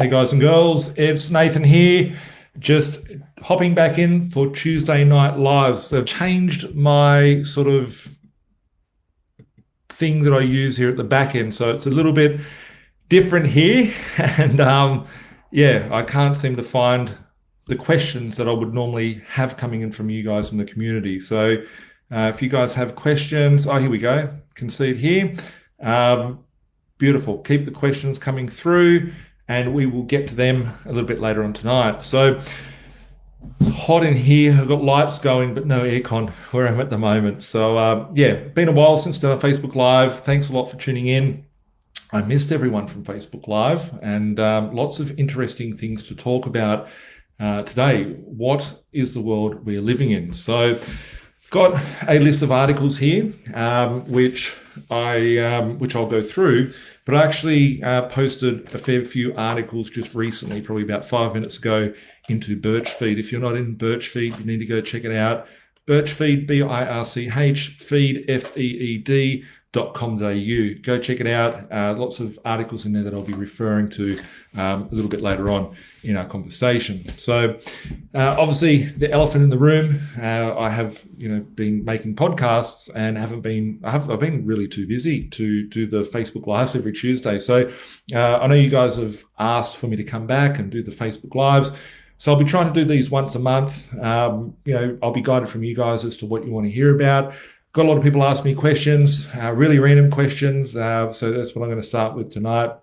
Hey guys and girls, it's Nathan here, just hopping back in for Tuesday night lives. They've changed my sort of thing that I use here at the back end, so it's a little bit different here. And yeah, I can't seem to find the questions that I would normally have coming in from you guys in the community. So if you guys have questions, here we go, can see it here. Beautiful, keep the questions coming through, and we will get to them a little bit later on tonight. So it's hot in here. I've got lights going, but no aircon where I'm at the moment. So yeah, been a while since done a Facebook Live. Thanks a lot for tuning in. I missed everyone from Facebook Live, and lots of interesting things to talk about today. What is the world we're living in? So got a list of articles here, which I'll go through. But I actually posted a fair few articles just recently, probably about 5 minutes ago, into Birchfeed. If you're not in Birchfeed, you need to go check it out. Birchfeed, B-I-R-C-H, feed, F-E-E-D.com.au. Go check it out. Lots of articles in there that I'll be referring to a little bit later on in our conversation. So obviously the elephant in the room, I have been making podcasts and I've been really too busy to do the Facebook Lives every Tuesday. So I know you guys have asked for me to come back and do the Facebook Lives. So I'll be trying to do these once a month. I'll be guided from you guys as to what you want to hear about. Got a lot of people ask me questions, really random questions. So that's what I'm going to start with tonight.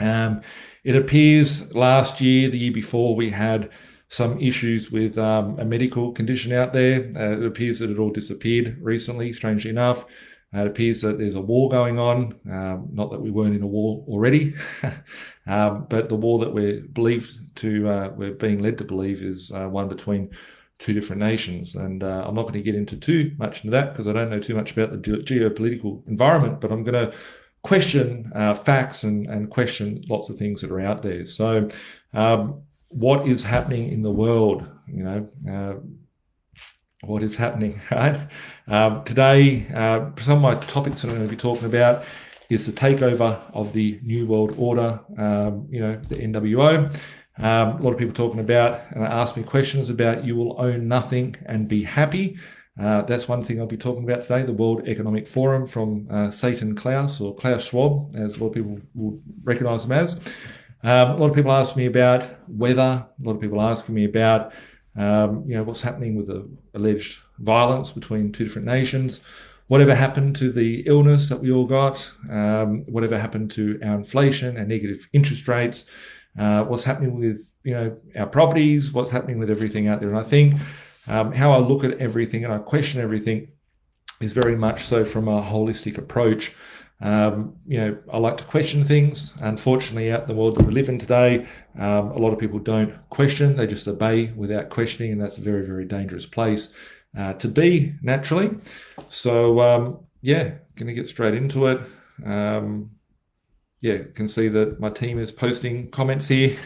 It appears last year, the year before, we had some issues with a medical condition out there. It appears that it all disappeared recently, strangely enough. It appears that there's a war going on. Not that we weren't in a war already, but the war that we're being led to believe is one between two different nations. And I'm not going to get into too much into that because I don't know too much about the geopolitical environment, but I'm going to question facts and question lots of things that are out there. So what is happening in the world? What is happening, right? Today, some of my topics that I'm going to be talking about is the takeover of the New World Order, the NWO. A lot of people talking about and ask me questions about you will own nothing and be happy. That's one thing I'll be talking about today, the World Economic Forum from Satan Klaus, or Klaus Schwab, as a lot of people will recognize him as. A lot of people ask me about weather. A lot of people asking me about what's happening with the alleged violence between two different nations. Whatever happened to the illness that we all got? Whatever happened to our inflation and negative interest rates? What's happening with our properties? What's happening with everything out there? And I think how I look at everything and I question everything is very much so from a holistic approach. I like to question things. Unfortunately, out in the world that we live in today, a lot of people don't question. They just obey without questioning, and that's a very, very dangerous place to be naturally. So, going to get straight into it. Can see that my team is posting comments here.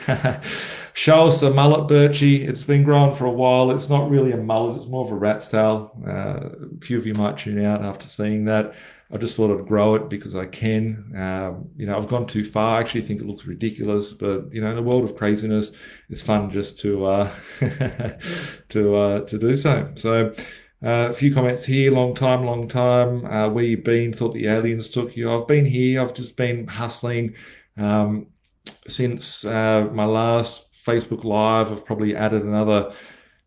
Show us the mullet, Birchie. It's been growing for a while. It's not really a mullet. It's more of a rat's tail. A few of you might tune out after seeing that. I just thought I'd grow it because I can. I've gone too far. I actually think it looks ridiculous, but in a world of craziness, it's fun just to to do so. So a few comments here. Long time. Where you been? Thought the aliens took you. I've been here. I've just been hustling since my last Facebook Live. I've probably added another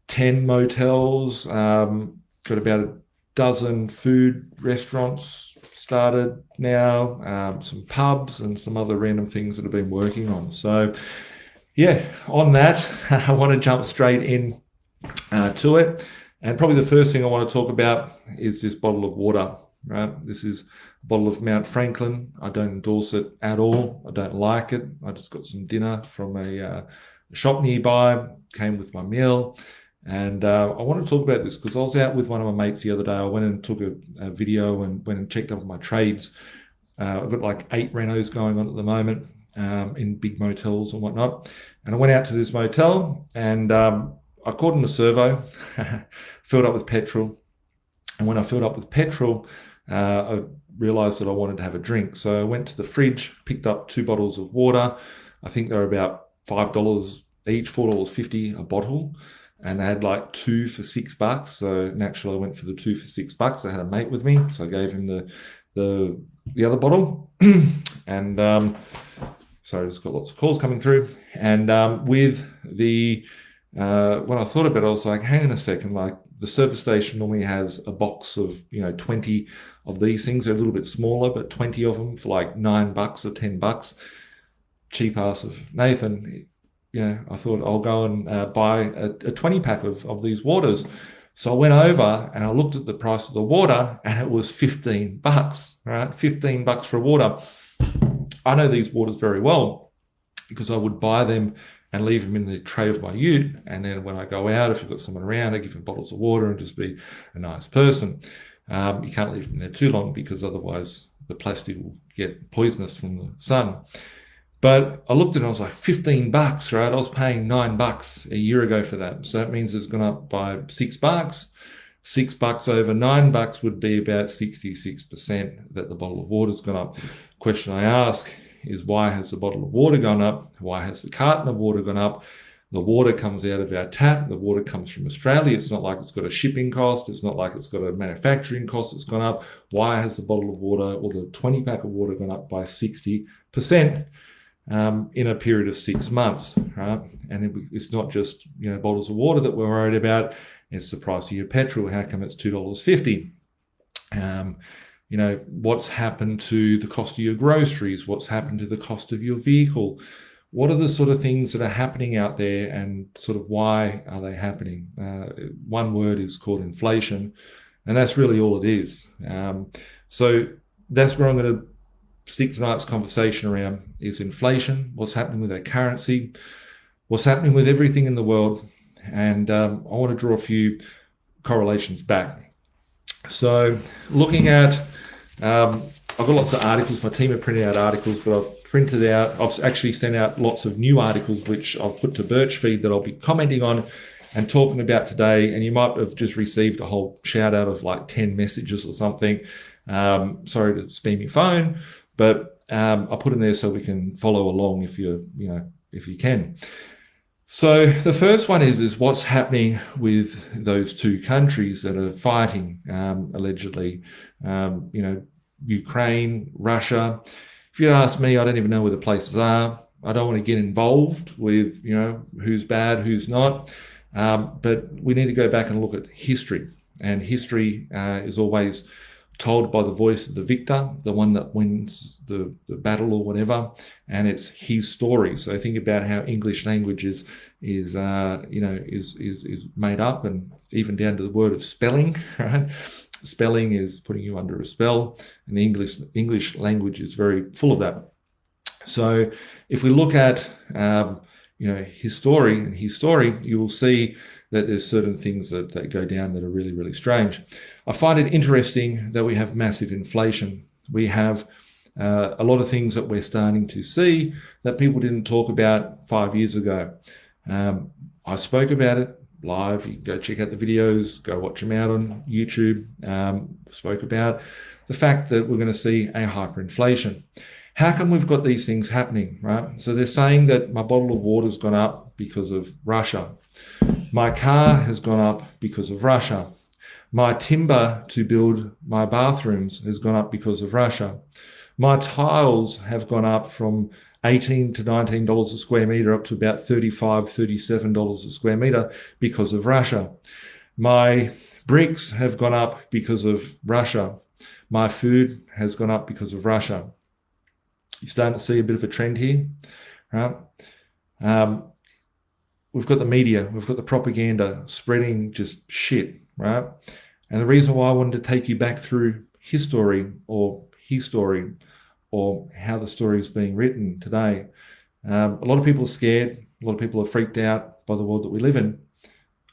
10 motels. Got about a dozen food restaurants started now, some pubs and some other random things that I've been working on. So on that, I want to jump straight in to it. And probably the first thing I want to talk about is this bottle of water, right? This is a bottle of Mount Franklin. I don't endorse it at all. I don't like it. I just got some dinner from a shop nearby, came with my meal. And I want to talk about this because I was out with one of my mates the other day. I went and took a video and went and checked up on my trades. I've got like 8 renos going on at the moment in big motels and whatnot. And I went out to this motel and I called in a servo, filled up with petrol. And when I filled up with petrol, I realized that I wanted to have a drink. So I went to the fridge, picked up 2 bottles of water. I think they were about $5 each, $4.50 a bottle, and they had like 2 for $6. So naturally I went for the 2 for $6. I had a mate with me, so I gave him the other bottle. And sorry, just got lots of calls coming through. And with the when I thought about it, I was like, hang on a second, like the service station normally has a box of 20 of these things. They're a little bit smaller, but 20 of them for like $9 or $10. Cheap ass of Nathan. I thought I'll go and buy a 20 pack of these waters. So I went over and I looked at the price of the water, and it was $15, right? $15 for a water. I know these waters very well because I would buy them and leave them in the tray of my ute. And then when I go out, if you've got someone around, I give them bottles of water and just be a nice person. You can't leave them there too long because otherwise the plastic will get poisonous from the sun. But I looked at it and I was like, $15, right? I was paying $9 a year ago for that. So that means it's gone up by $6. $6 over $9 would be about 66% that the bottle of water's gone up. Question I ask is, why has the bottle of water gone up? Why has the carton of water gone up? The water comes out of our tap. The water comes from Australia. It's not like it's got a shipping cost. It's not like it's got a manufacturing cost that's gone up. Why has the bottle of water or the 20 pack of water gone up by 60% in a period of 6 months, right? And it's not just bottles of water that we're worried about. It's the price of your petrol. How come it's $2.50? What's happened to the cost of your groceries? What's happened to the cost of your vehicle? What are the sort of things that are happening out there, and sort of why are they happening? One word is called inflation, and that's really all it is. So that's where I'm going to stick tonight's conversation around, is inflation, what's happening with our currency, what's happening with everything in the world. And I want to draw a few correlations back. So looking at, I've got lots of articles. My team have printed out articles, but I've actually sent out lots of new articles, which I've put to Birch Feed that I'll be commenting on and talking about today. And you might have just received a whole shout out of like 10 messages or something. Sorry to spam your phone, but I put them there so we can follow along if you can. So the first one is what's happening with those two countries that are fighting, allegedly, Ukraine, Russia. If you ask me, I don't even know where the places are. I don't want to get involved with, who's bad, who's not. But we need to go back and look at history. And history is always told by the voice of the victor, the one that wins the battle or whatever, and it's his story. So think about how English language is made up, and even down to the word of spelling, right? Spelling is putting you under a spell, and the English language is very full of that. So if we look at history, you will see that there's certain things that go down that are really, really strange. I find it interesting that we have massive inflation. We have a lot of things that we're starting to see that people didn't talk about 5 years ago. I spoke about it live. You can go check out the videos, go watch them out on YouTube. Spoke about the fact that we're going to see a hyperinflation. How come we've got these things happening, right? So they're saying that my bottle of water's gone up because of Russia. My car has gone up because of Russia. My timber to build my bathrooms has gone up because of Russia. My tiles have gone up from $18 to $19 a square meter up to about $35, $37 a square meter because of Russia. My bricks have gone up because of Russia. My food has gone up because of Russia. You're starting to see a bit of a trend here, right? We've got the media, we've got the propaganda spreading just shit, right? And the reason why I wanted to take you back through his story or how the story is being written today. A lot of people are scared. A lot of people are freaked out by the world that we live in.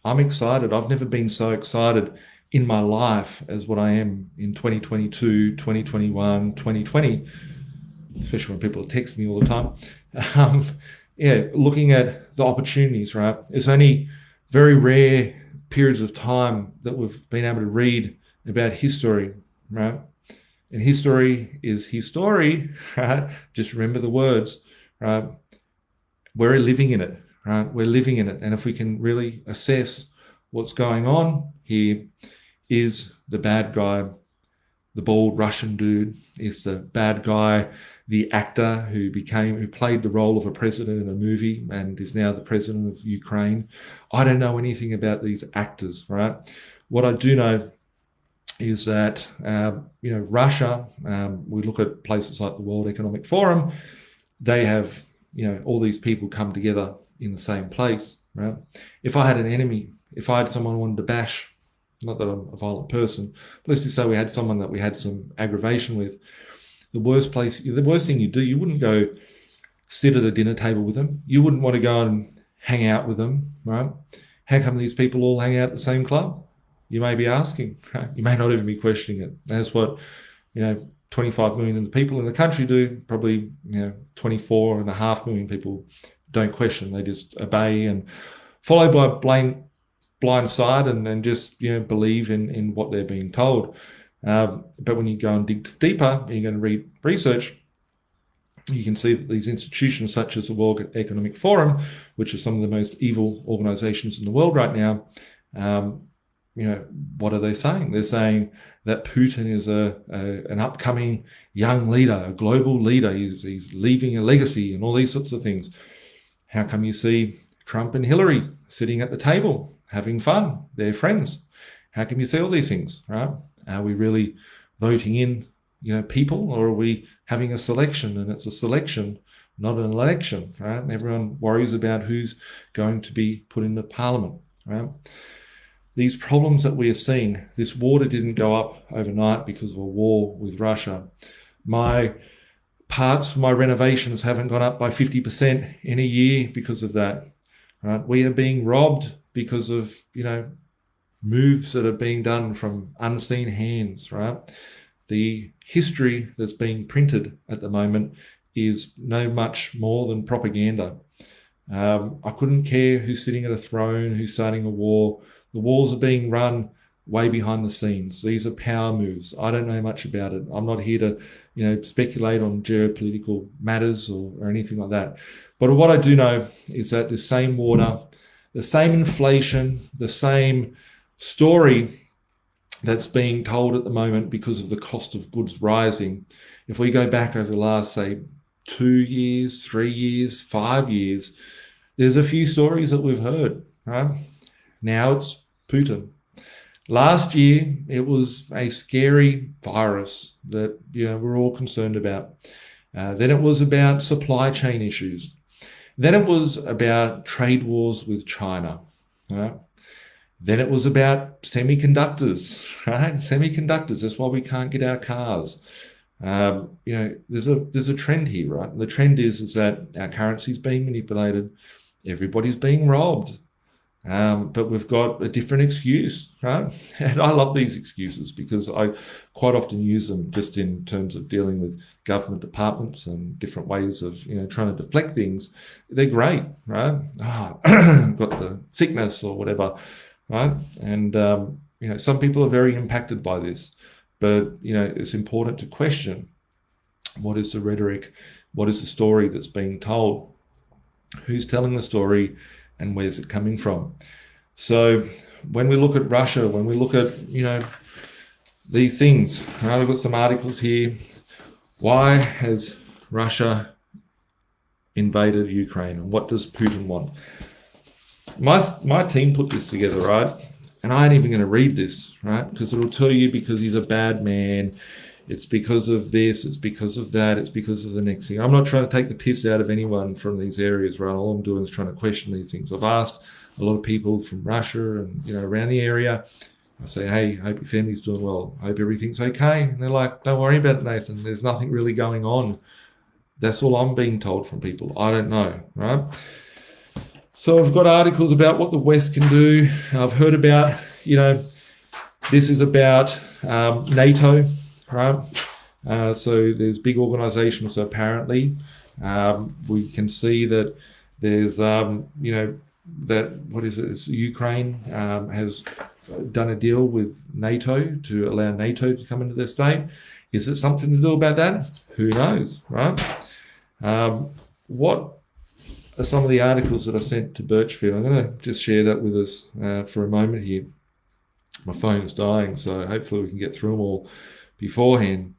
I'm excited. I've never been so excited in my life as what I am in 2022, 2021, 2020, especially when people text me all the time. Looking at the opportunities, right? It's only very rare periods of time that we've been able to read about history, right? And history is his story, right? Just remember the words, right? we're living in it, right? We're living in it. And if we can really assess what's going on here, is the bad guy the bald Russian dude? Is the bad guy the actor who played the role of a president in a movie and is now the president of Ukraine? I don't know anything about these actors, right? What I do know is that Russia, we look at places like the World Economic Forum, they have all these people come together in the same place, right? If I had an enemy, if I had someone I wanted to bash, not that I'm a violent person, but let's just say we had someone that we had some aggravation with, the worst thing you do, you wouldn't go sit at a dinner table with them. You wouldn't want to go and hang out with them, right? How come these people all hang out at the same club? You may be asking, right? You may not even be questioning it. That's what, 25 million people in the country do. Probably, 24.5 million people don't question. They just obey and follow by blind side and just believe in what they're being told. But when you go and dig deeper, you're going to read research, you can see that these institutions such as the World Economic Forum, which are some of the most evil organizations in the world right now, what are they saying? They're saying that Putin is an upcoming young leader, a global leader. He's leaving a legacy and all these sorts of things. How come you see Trump and Hillary sitting at the table, having fun? They're friends. How can you see all these things, right? Are we really voting in, people, or are we having a selection? And it's a selection, not an election, right? Everyone worries about who's going to be put into parliament, right? These problems that we are seeing, this water didn't go up overnight because of a war with Russia. My parts for my renovations haven't gone up by 50% in a year because of that, right? We are being robbed because of, moves that are being done from unseen hands, right? The history that's being printed at the moment is no much more than propaganda. I couldn't care who's sitting at a throne, who's starting a war. The wars are being run way behind the scenes. These are power moves. I don't know much about it. I'm not here to, speculate on geopolitical matters or anything like that. But what I do know is that the same water, the same inflation, the same story that's being told at the moment because of the cost of goods rising. If we go back over the last, say, 2 years, 3 years, 5 years, there's a few stories that we've heard, right? Now it's Putin. Last year, it was a scary virus that, we're all concerned about. Then it was about supply chain issues. Then it was about trade wars with China, right? Then it was about semiconductors, right? Semiconductors. That's why we can't get our cars. There's a trend here, right? The trend is that our currency is being manipulated. Everybody's being robbed. But we've got a different excuse, right? And I love these excuses because I quite often use them just in terms of dealing with government departments and different ways of, trying to deflect things. They're great, right? Got the sickness or whatever, right? And, some people are very impacted by this, but, it's important to question what is the rhetoric, what is the story that's being told, who's telling the story, and where's it coming from? So when we look at Russia, when we look at, these things, right, I've got some articles here. Why has Russia invaded Ukraine and what does Putin want? My team put this together, right? And I ain't even going to read this, right? Because it'll tell you because he's a bad man. It's because of this, it's because of that, it's because of the next thing. I'm not trying to take the piss out of anyone from these areas, right? All I'm doing is trying to question these things. I've asked a lot of people from Russia and, around the area. I say, hey, hope your family's doing well. Hope everything's okay. And they're like, don't worry about it, Nathan. There's nothing really going on. That's all I'm being told from people. I don't know, right? So I've got articles about what the West can do. I've heard about, this is about NATO, right? So there's big organizations apparently. We can see that there's, it's Ukraine has done a deal with NATO to allow NATO to come into their state. Is it something to do about that? Who knows, right? What are some of the articles that I sent to Birchfield. I'm going to just share that with us for a moment here. My phone's dying, so hopefully we can get through them all beforehand.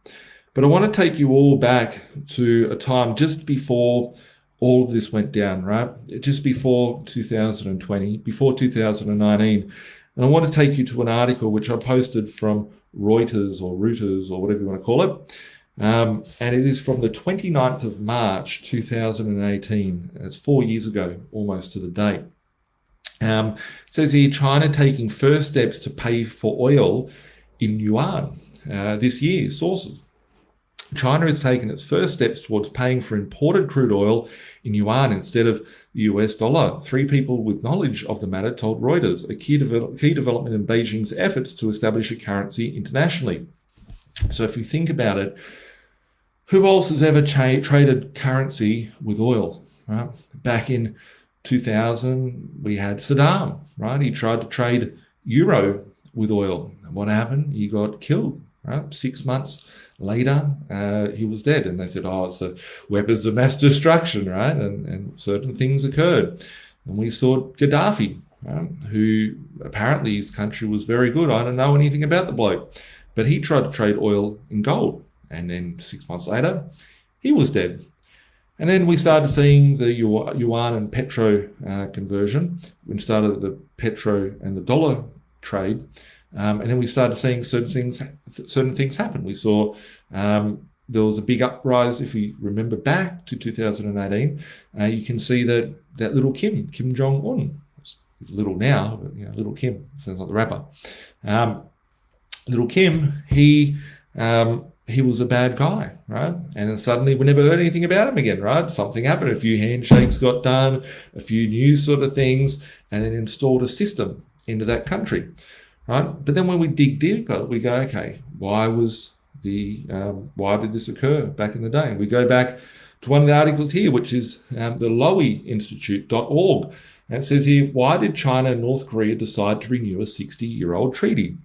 But I want to take you all back to a time just before all of this went down, right? Just before 2020, before 2019. And I want to take you to an article which I posted from Reuters or whatever you want to call it. And it is from the 29th of March 2018. It's 4 years ago, almost to the date. It says here, China taking first steps to pay for oil in yuan this year. Sources. China has taken its first steps towards paying for imported crude oil in yuan instead of the US dollar. Three people with knowledge of the matter told Reuters, a key development in Beijing's efforts to establish a currency internationally. So if you think about it, who else has ever traded currency with oil? Right? Back in 2000, we had Saddam, right? He tried to trade euro with oil. And what happened? He got killed, right? 6 months later, he was dead. And they said, oh, it's the weapons of mass destruction, right? And certain things occurred. And we saw Gaddafi, right? Who apparently his country was very good. I don't know anything about the bloke. But he tried to trade oil in gold. And then 6 months later, he was dead. And then we started seeing the yuan and petro conversion. We started the petro and the dollar trade. And then we started seeing certain things happen. We saw there was a big uprise. If we remember back to 2018, you can see that little Kim Jong-un, he's little now, but little Kim, sounds like the rapper. Little Kim, he was a bad guy, right? And then suddenly we never heard anything about him again, right? Something happened, a few handshakes got done, a few new sort of things, and then installed a system into that country, right? But then when we dig deeper, we go, okay, why did this occur back in the day? And we go back to one of the articles here, which is the loweinstitute.org. And it says here, why did China and North Korea decide to renew a 60-year-old treaty?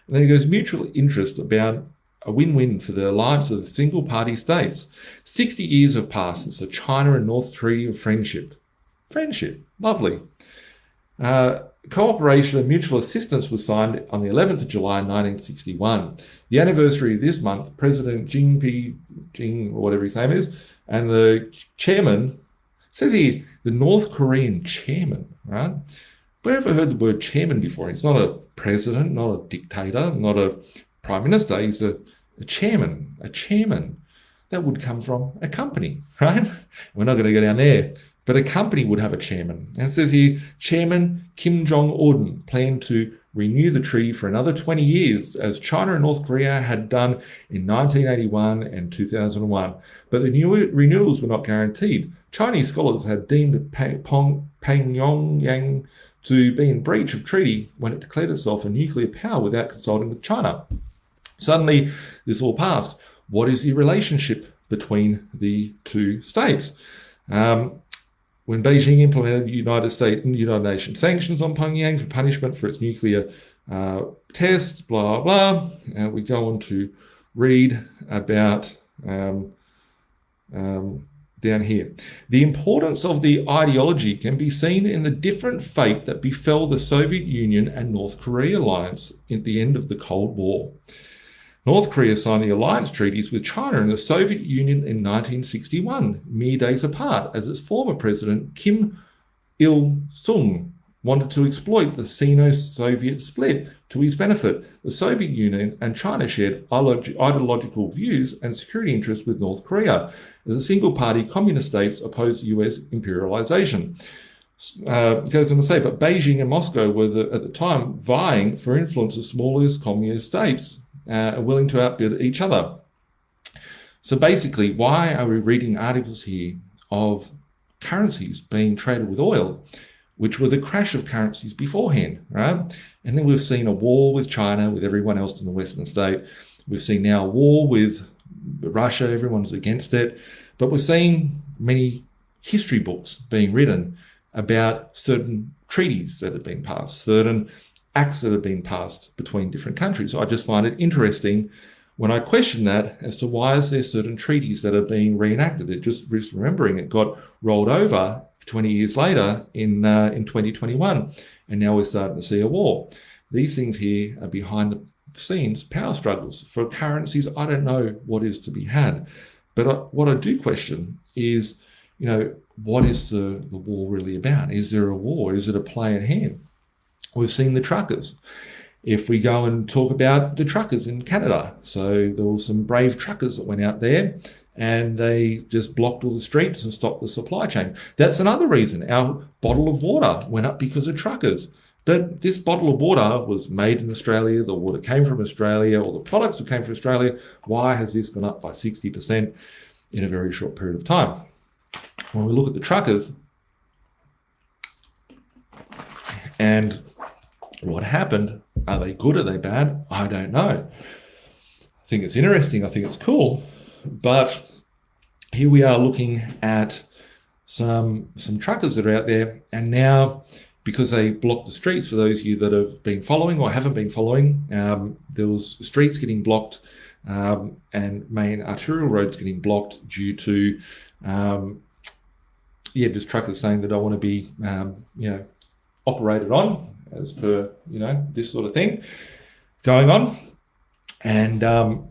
And then it goes, mutual interest about a win-win for the alliance of single-party states. 60 years have passed since the China and North Treaty of Friendship. Friendship, lovely. Cooperation and mutual assistance was signed on the 11th of July 1961. The anniversary of this month, President Jing, or whatever his name is, and the chairman, says here, the North Korean chairman, right? Have you ever heard the word chairman before? He's not a president, not a dictator, not a prime minister. He's a chairman. A chairman. That would come from a company, right? We're not going to go down there. But a company would have a chairman. And it says here, Chairman Kim Jong-un planned to renew the treaty for another 20 years, as China and North Korea had done in 1981 and 2001. But the new renewals were not guaranteed. Chinese scholars had deemed Pyongyang to be in breach of treaty when it declared itself a nuclear power without consulting with China. Suddenly, this all passed. What is the relationship between the two states? When Beijing implemented United Nations sanctions on Pyongyang for punishment for its nuclear tests, blah, blah, we go on to read about down here. The importance of the ideology can be seen in the different fate that befell the Soviet Union and North Korea alliance at the end of the Cold War. North Korea signed the alliance treaties with China and the Soviet Union in 1961, mere days apart, as its former president Kim Il-sung wanted to exploit the Sino-Soviet split to his benefit. The Soviet Union and China shared ideological views and security interests with North Korea, as a single-party communist states opposed US imperialization. Goes on to say, but Beijing and Moscow were at the time vying for influence of smallest communist states, willing to outbid each other. So basically, why are we reading articles here of currencies being traded with oil, which were the crash of currencies beforehand, right? And then we've seen a war with China, with everyone else in the Western state. We've seen now a war with Russia, everyone's against it. But we're seeing many history books being written about certain treaties that have been passed, certain acts that have been passed between different countries. So I just find it interesting when I question that as to why is there certain treaties that are being reenacted. It just remembering it got rolled over 20 years later in 2021, and now we're starting to see a war. These things here are behind the scenes power struggles. For currencies, I don't know what is to be had. But what I do question is, what is the war really about? Is there a war? Is it a play at hand? We've seen the truckers. If we go and talk about the truckers in Canada, so there were some brave truckers that went out there and they just blocked all the streets and stopped the supply chain. That's another reason our bottle of water went up, because of truckers. But this bottle of water was made in Australia, the water came from Australia, all the products that came from Australia. Why has this gone up by 60% in a very short period of time? When we look at the truckers and what happened, are they good, are they bad? I don't know. I think it's interesting, I think it's cool, but here we are looking at some truckers that are out there, and now, because they blocked the streets, for those of you that have been following or haven't been following, there was streets getting blocked and main arterial roads getting blocked due to, just truckers saying that I want to be, operated on as per, this sort of thing going on. And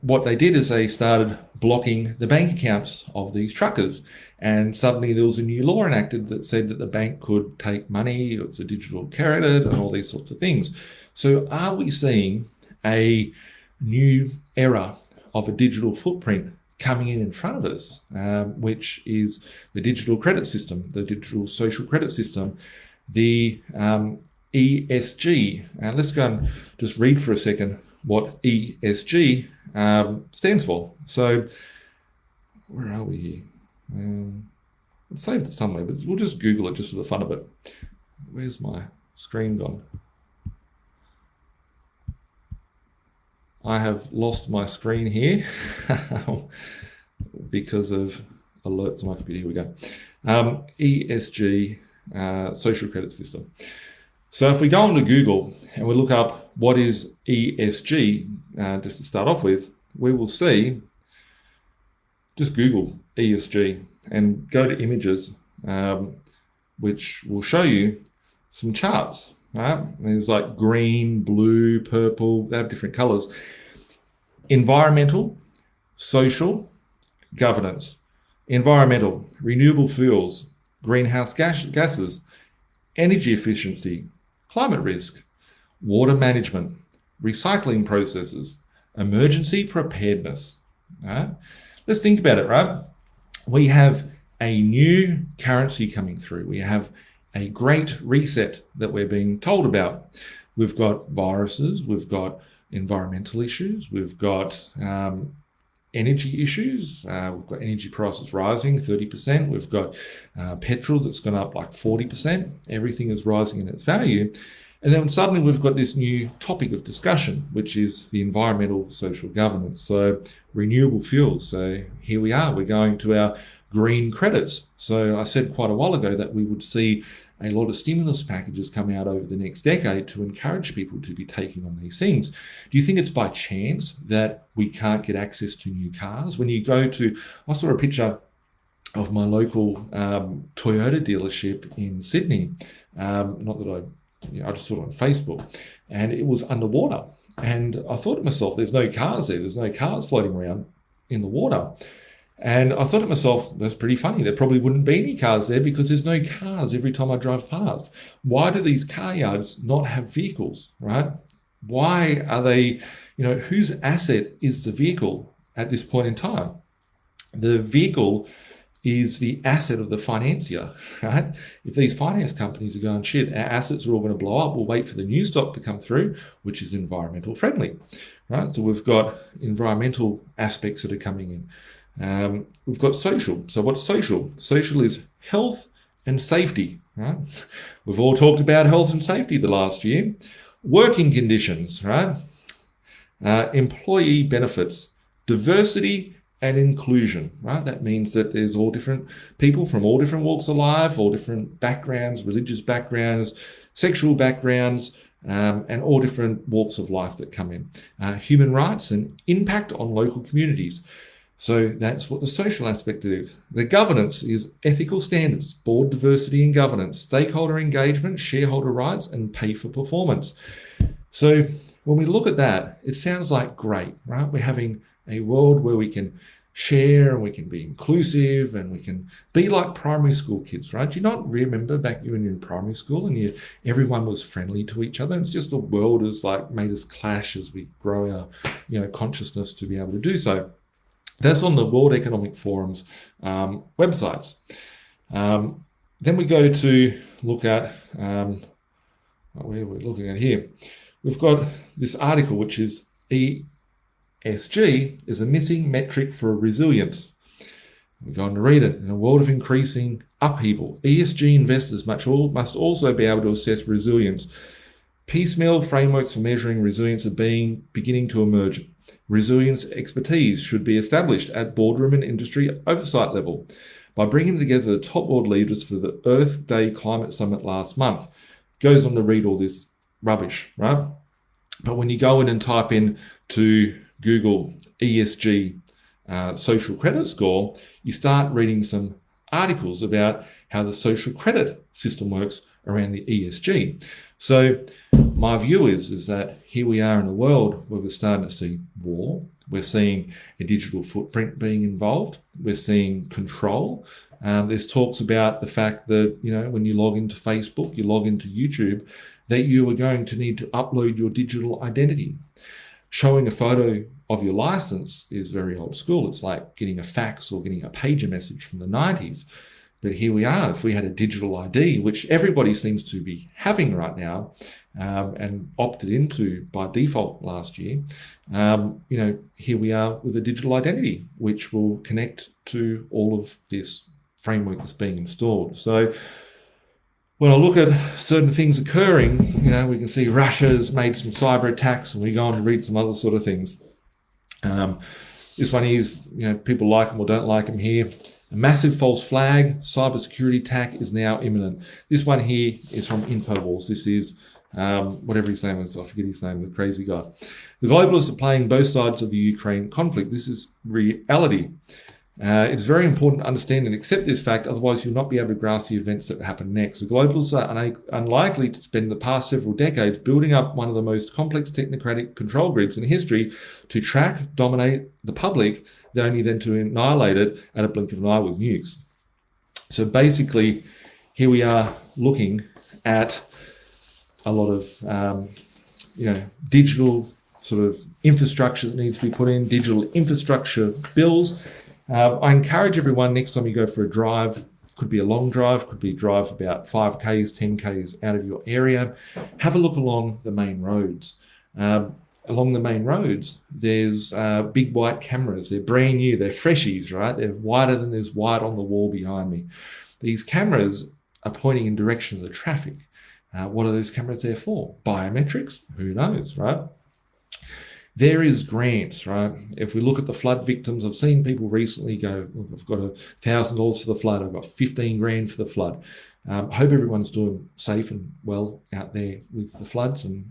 what they did is they started blocking the bank accounts of these truckers. And suddenly there was a new law enacted that said that the bank could take money, it's a digital credit and all these sorts of things. So are we seeing a new era of a digital footprint coming in front of us, which is the digital credit system, the digital social credit system, the ESG? And let's go and just read for a second what ESG stands for. So where are we here? I've saved it somewhere, but we'll just Google it just for the fun of it. Where's my screen gone? I have lost my screen here because of alerts on my computer. Here we go. ESG, social credit system. So if we go onto Google and we look up what is ESG, just to start off with, we will see, just Google ESG and go to images, which will show you some charts. Right? There's like green, blue, purple, they have different colors. Environmental, social, governance. Environmental, renewable fuels, greenhouse gases, energy efficiency, climate risk, water management, recycling processes, emergency preparedness. Right? Let's think about it, right? We have a new currency coming through. We have a great reset that we're being told about. We've got viruses, we've got environmental issues, we've got energy issues, we've got energy prices rising 30%, we've got petrol that's gone up like 40%, everything is rising in its value. And then suddenly we've got this new topic of discussion, which is the environmental social governance. So renewable fuels. So here we are, we're going to our green credits. So I said quite a while ago that we would see a lot of stimulus packages come out over the next decade to encourage people to be taking on these things. Do you think it's by chance that we can't get access to new cars? When you go to, I saw a picture of my local Toyota dealership in Sydney. Not that I just saw it on Facebook, and it was underwater. And I thought to myself, there's no cars there. There's no cars floating around in the water. And I thought to myself, that's pretty funny. There probably wouldn't be any cars there because there's no cars every time I drive past. Why do these car yards not have vehicles, right? Why are they, whose asset is the vehicle at this point in time? The vehicle is the asset of the financier, right? If these finance companies are going, shit, our assets are all going to blow up, we'll wait for the new stock to come through, which is environmental friendly, right? So we've got environmental aspects that are coming in. We've got social. So what's social? Social is health and safety, right? We've all talked about health and safety the last year. Working conditions, right? Employee benefits, diversity and inclusion, right? That means that there's all different people from all different walks of life, all different backgrounds, religious backgrounds, sexual backgrounds, and all different walks of life that come in. Human rights and impact on local communities. So that's what the social aspect is. The governance is ethical standards, board diversity and governance, stakeholder engagement, shareholder rights, and pay for performance. So when we look at that, it sounds like great, right? We're having a world where we can share and we can be inclusive and we can be like primary school kids, right? Do you not remember back when you were in primary school and everyone was friendly to each other? It's just the world has like made us clash as we grow our consciousness to be able to do so. That's on the World Economic Forum's websites. Then we go to look at where we're looking at here. We've got this article, which is ESG is a missing metric for resilience. We're going to read it. In a world of increasing upheaval, ESG investors must also be able to assess resilience. Piecemeal frameworks for measuring resilience are beginning to emerge. Resilience expertise should be established at boardroom and industry oversight level. By bringing together the top world leaders for the Earth Day Climate Summit last month, goes on to read all this rubbish, right? But when you go in and type in to Google ESG social credit score, you start reading some articles about how the social credit system works around the ESG. So my view is that here we are in a world where we're starting to see war. We're seeing a digital footprint being involved. We're seeing control. There's talks about the fact that, when you log into Facebook, you log into YouTube, that you are going to need to upload your digital identity. Showing a photo of your license is very old school. It's like getting a fax or getting a pager message from the 90s. But here we are. If we had a digital ID, which everybody seems to be having right now, and opted into by default last year, here we are with a digital identity, which will connect to all of this framework that's being installed. So when I look at certain things occurring, we can see Russia's made some cyber attacks, and we go on to read some other sort of things. This one is, people like them or don't like them here. A massive false flag, cybersecurity attack is now imminent. This one here is from InfoWars. This is whatever his name is, I forget his name, the crazy guy. The globalists are playing both sides of the Ukraine conflict. This is reality. It's very important to understand and accept this fact, otherwise you'll not be able to grasp the events that happen next. The globalists are unlikely to spend the past several decades building up one of the most complex technocratic control grids in history to track, dominate the public, only then to annihilate it at a blink of an eye with nukes. So basically, here we are looking at a lot of digital sort of infrastructure that needs to be put in, digital infrastructure bills. I encourage everyone, next time you go for a drive, could be a long drive, could be a drive about 5Ks, 10Ks out of your area, have a look along the main roads. Along the main roads, there's big white cameras. They're brand new, they're freshies, right? They're wider than there's white on the wall behind me. These cameras are pointing in direction of the traffic. What are those cameras there for? Biometrics? Who knows, right? There is grants, right? If we look at the flood victims, I've seen people recently go, look, I've got $1,000 for the flood, I've got 15 grand for the flood. Hope everyone's doing safe and well out there with the floods, and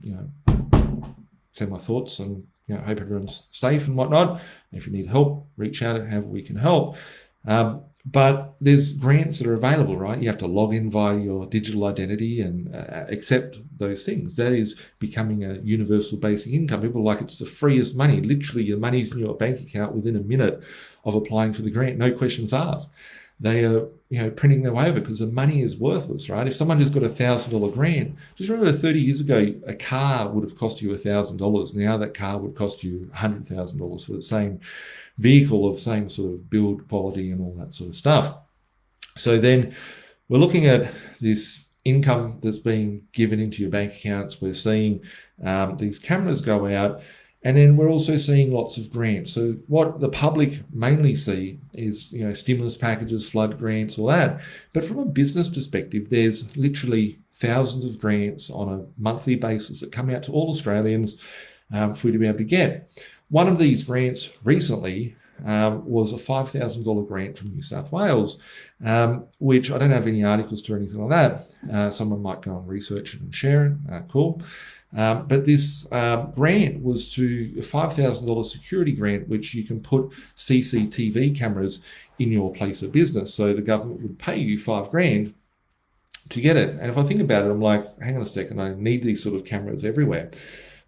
send my thoughts, and hope everyone's safe and whatnot. If you need help, reach out and however we can help. But there's grants that are available, right? You have to log in via your digital identity and accept those things. That is becoming a universal basic income. People are like, it's the freest money. Literally, your money's in your bank account within a minute of applying for the grant. No questions asked. They are, printing their way over because the money is worthless, right? If someone who's got $1,000 grant, just remember 30 years ago, a car would have cost you $1,000. Now that car would cost you $100,000 for the same vehicle of same sort of build quality and all that sort of stuff. So then we're looking at this income that's being given into your bank accounts. We're seeing these cameras go out. And then we're also seeing lots of grants. So what the public mainly see is, stimulus packages, flood grants, all that. But from a business perspective, there's literally thousands of grants on a monthly basis that come out to all Australians for you to be able to get. One of these grants recently was a $5,000 grant from New South Wales, which I don't have any articles to or anything like that. Someone might go and research it and share it. Cool. But this grant was to a $5,000 security grant, which you can put CCTV cameras in your place of business. So the government would pay you $5,000 to get it. And if I think about it, I'm like, hang on a second, I need these sort of cameras everywhere.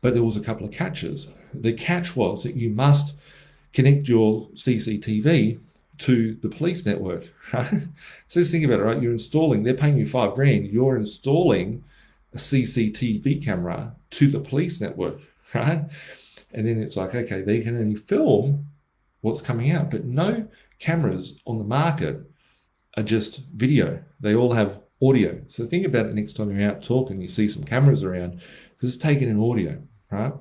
But there was a couple of catches. The catch was that you must connect your CCTV to the police network, right? So just think about it, right? You're installing, they're paying you $5,000, you're installing a CCTV camera to the police network, right? And then it's like, okay, they can only film what's coming out, but no cameras on the market are just video. They all have audio. So think about it next time you're out talking, you see some cameras around, because it's taken in audio, right?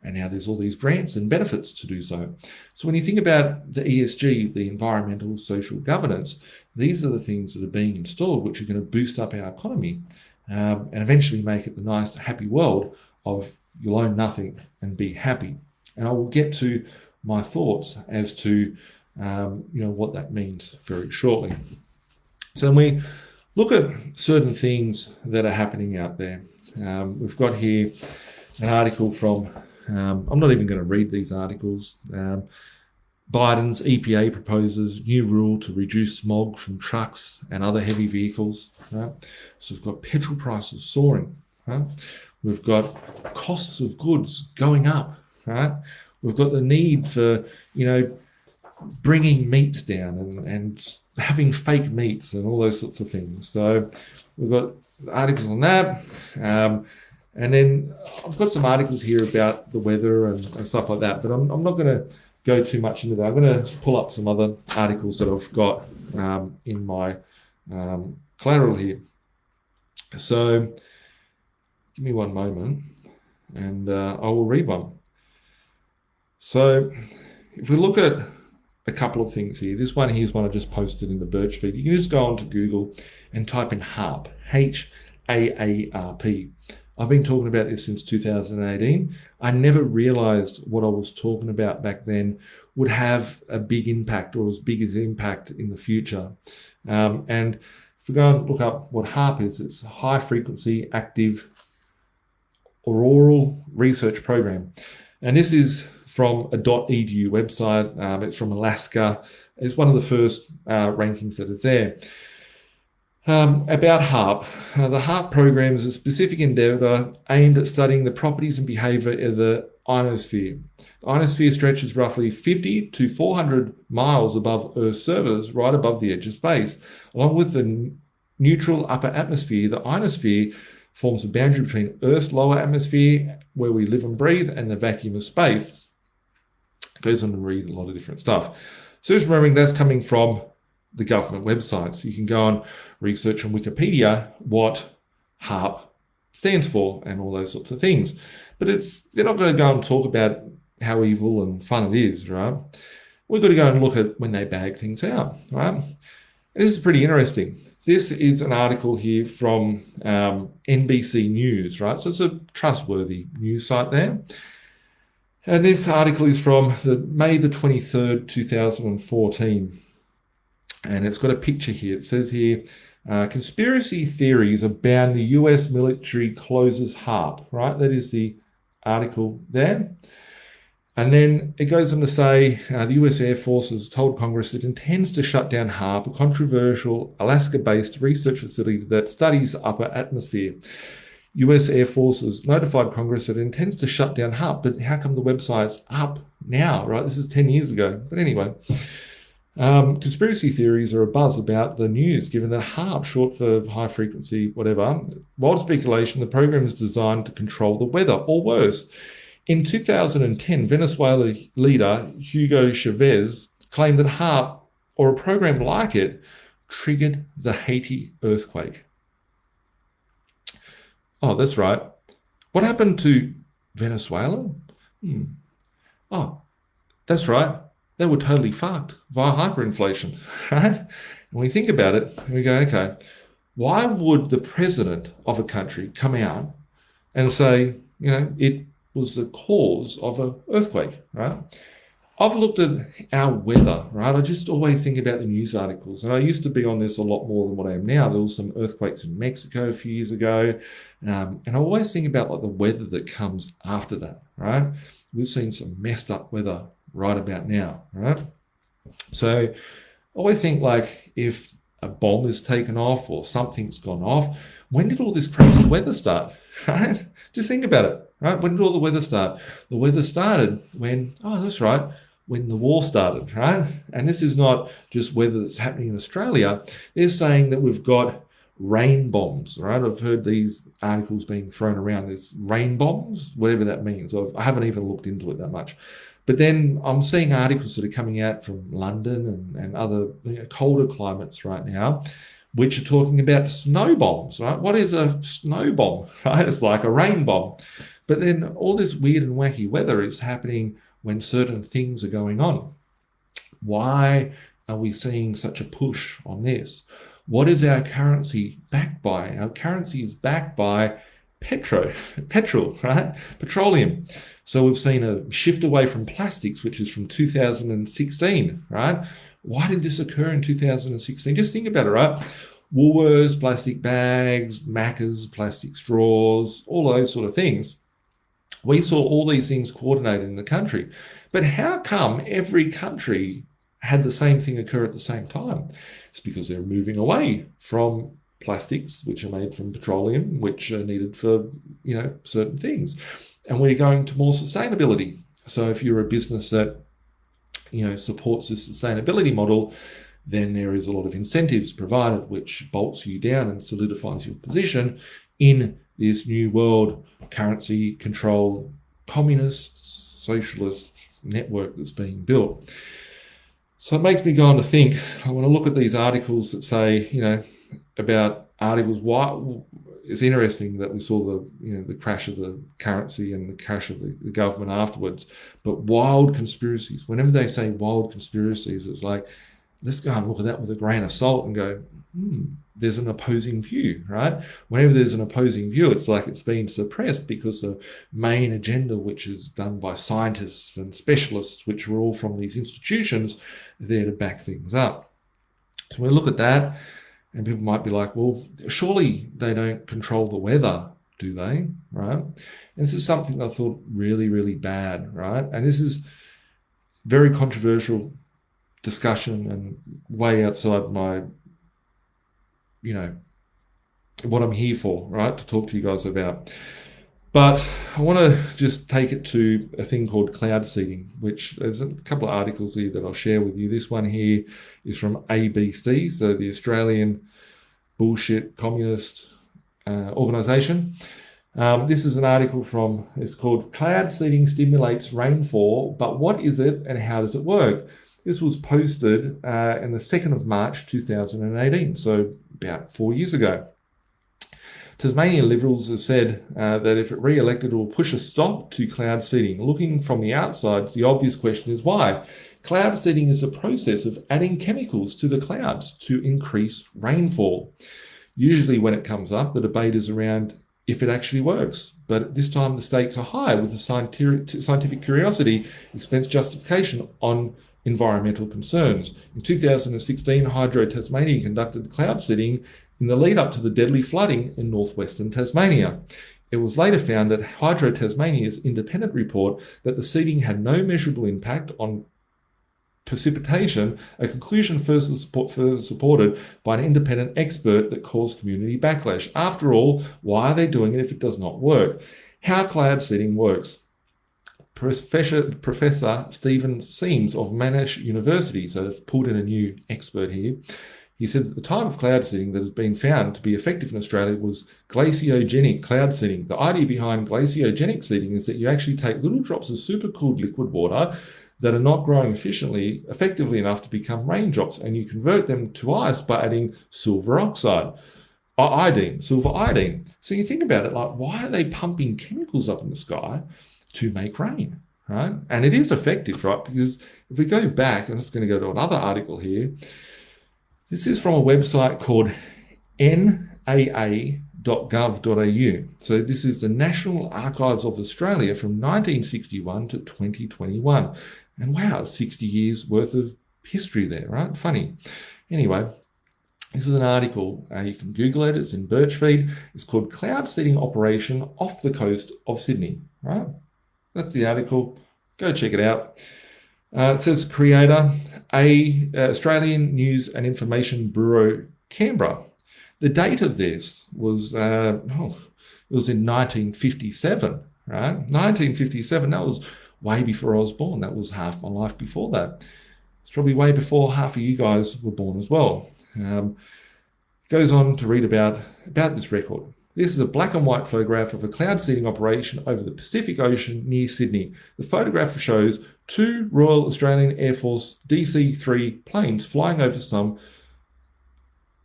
And now there's all these grants and benefits to do so. So when you think about the ESG, the environmental, social governance, these are the things that are being installed, which are going to boost up our economy and eventually make it the nice, happy world of you'll own nothing and be happy. And I will get to my thoughts as to what that means very shortly. So when we look at certain things that are happening out there, we've got here an article from, I'm not even going to read these articles. Biden's EPA proposes new rule to reduce smog from trucks and other heavy vehicles. Right? So we've got petrol prices soaring. Right? We've got costs of goods going up. Right? We've got the need for, bringing meats down and having fake meats and all those sorts of things. So we've got articles on that. And then I've got some articles here about the weather and stuff like that, but I'm not going to go too much into that. I'm going to pull up some other articles that I've got in my collateral here. So give me one moment and I will read one. So if we look at a couple of things here, this one here's one I just posted in the Birch feed. You can just go onto Google and type in HAARP, HAARP. I've been talking about this since 2018. I never realized what I was talking about back then would have a big impact or as big as impact in the future. And if we go and look up what HAARP is, it's a high frequency active Auroral research program. And this is from a .edu website. It's from Alaska. It's one of the first rankings that is there. About HAARP. The HAARP program is a specific endeavour aimed at studying the properties and behaviour of the ionosphere. The ionosphere stretches roughly 50 to 400 miles above Earth's surface, right above the edge of space. Along with the neutral upper atmosphere, the ionosphere forms a boundary between Earth's lower atmosphere, where we live and breathe, and the vacuum of space. It goes on to read a lot of different stuff. So just remembering that's coming from the government website. So you can go and research on Wikipedia what HAARP stands for and all those sorts of things. But they're not going to go and talk about how evil and fun it is, right? We've got to go and look at when they bag things out, right? And this is pretty interesting. This is an article here from NBC News, right? So it's a trustworthy news site there. And this article is from May the 23rd, 2014. And it's got a picture here. It says here, conspiracy theories abound the US military closes HAARP, right? That is the article there. And then it goes on to say the US Air Force has told Congress it intends to shut down HAARP, a controversial Alaska-based research facility that studies the upper atmosphere. US Air Force has notified Congress that it intends to shut down HAARP, but how come the website's up now, right? This is 10 years ago. But anyway, conspiracy theories are abuzz about the news, given that HAARP, short for high frequency, whatever, wild speculation, the program is designed to control the weather, or worse. In 2010, Venezuela leader Hugo Chavez claimed that HAARP, or a program like it, triggered the Haiti earthquake. Oh, that's right. What happened to Venezuela? Oh, that's right. They were totally fucked via hyperinflation, right? And we think about it, and we go, okay, why would the president of a country come out and say, it was the cause of an earthquake, right? I've looked at our weather, right? I just always think about the news articles, and I used to be on this a lot more than what I am now. There was some earthquakes in Mexico a few years ago, and I always think about like the weather that comes after that, right? We've seen some messed up weather right about now, right? So I always think like if a bomb is taken off or something's gone off, when did all this crazy weather start, right? Just think about it, right? When did all the weather start? The weather started when, oh, that's right, when the war started, right? And this is not just weather that's happening in Australia. They're saying that we've got rain bombs, right? I've heard these articles being thrown around. There's rain bombs, whatever that means. I haven't even looked into it that much. But then I'm seeing articles that are coming out from London and other colder climates right now, which are talking about snow bombs, right? What is a snow bomb, right? It's like a rain bomb. But then all this weird and wacky weather is happening when certain things are going on. Why are we seeing such a push on this? What is our currency backed by? Our currency is backed by petrol, right? Petroleum. So we've seen a shift away from plastics, which is from 2016, right? Why did this occur in 2016? Just think about it, right? Woolworths, plastic bags, Macca's, plastic straws, all those sort of things. We saw all these things coordinated in the country. But how come every country had the same thing occur at the same time? It's because they're moving away from plastics, which are made from petroleum, which are needed for, certain things. And we're going to more sustainability. So if you're a business that, supports this sustainability model, then there is a lot of incentives provided, which bolts you down and solidifies your position in this new world currency control, communist, socialist network that's being built. So it makes me go on to think, I want to look at these articles that say, about articles. Why it's interesting that we saw the crash of the currency and the crash of the government afterwards. But wild conspiracies, whenever they say wild conspiracies, it's like, let's go and look at that with a grain of salt and go, there's an opposing view, right? Whenever there's an opposing view, it's like it's being suppressed because the main agenda, which is done by scientists and specialists, which are all from these institutions, are there to back things up. So when we look at that, and people might be like, well, surely they don't control the weather, do they? Right? And this is something I thought really, really bad, right? And this is very controversial discussion and way outside my, what I'm here for, right? To talk to you guys about. But I want to just take it to a thing called cloud seeding, which there's a couple of articles here that I'll share with you. This one here is from ABC, so the Australian Bullshit Communist Organisation. This is an article it's called Cloud Seeding Stimulates Rainfall, but what is it and how does it work? This was posted in the 2nd of March 2018, so about 4 years ago. Tasmanian Liberals have said that if it re-elected, it will push a stop to cloud seeding. Looking from the outside, the obvious question is why? Cloud seeding is a process of adding chemicals to the clouds to increase rainfall. Usually when it comes up, the debate is around if it actually works. But this time the stakes are high with the scientific curiosity, expense justification on environmental concerns. In 2016, Hydro Tasmania conducted cloud seeding in the lead up to the deadly flooding in northwestern Tasmania. It was later found that Hydro Tasmania's independent report that the seeding had no measurable impact on precipitation, a conclusion further supported by an independent expert that caused community backlash. After all, why are they doing it if it does not work? How cloud seeding works. Professor Stephen Seams of Monash University, so they've pulled in a new expert here. He said that the type of cloud seeding that has been found to be effective in Australia was glaciogenic cloud seeding. The idea behind glaciogenic seeding is that you actually take little drops of supercooled liquid water that are not growing effectively enough to become raindrops, and you convert them to ice by adding silver iodine. So you think about it, like, why are they pumping chemicals up in the sky to make rain, right? And it is effective, right? Because if we go back, I'm just going to go to another article here. This is from a website called naa.gov.au. So this is the National Archives of Australia from 1961 to 2021. And wow, 60 years worth of history there, right? Funny. Anyway, this is an article. You can Google it. It's in Birchfeed. It's called Cloud Seeding Operation Off the Coast of Sydney, right? That's the article. Go check it out. It says creator, Australian News and Information Bureau, Canberra. The date of this was, it was in 1957, right? 1957, that was way before I was born. That was half my life before that. It's probably way before half of you guys were born as well. Goes on to read about this record. This is a black and white photograph of a cloud seeding operation over the Pacific Ocean near Sydney. The photograph shows 2 Royal Australian Air Force DC-3 planes flying over some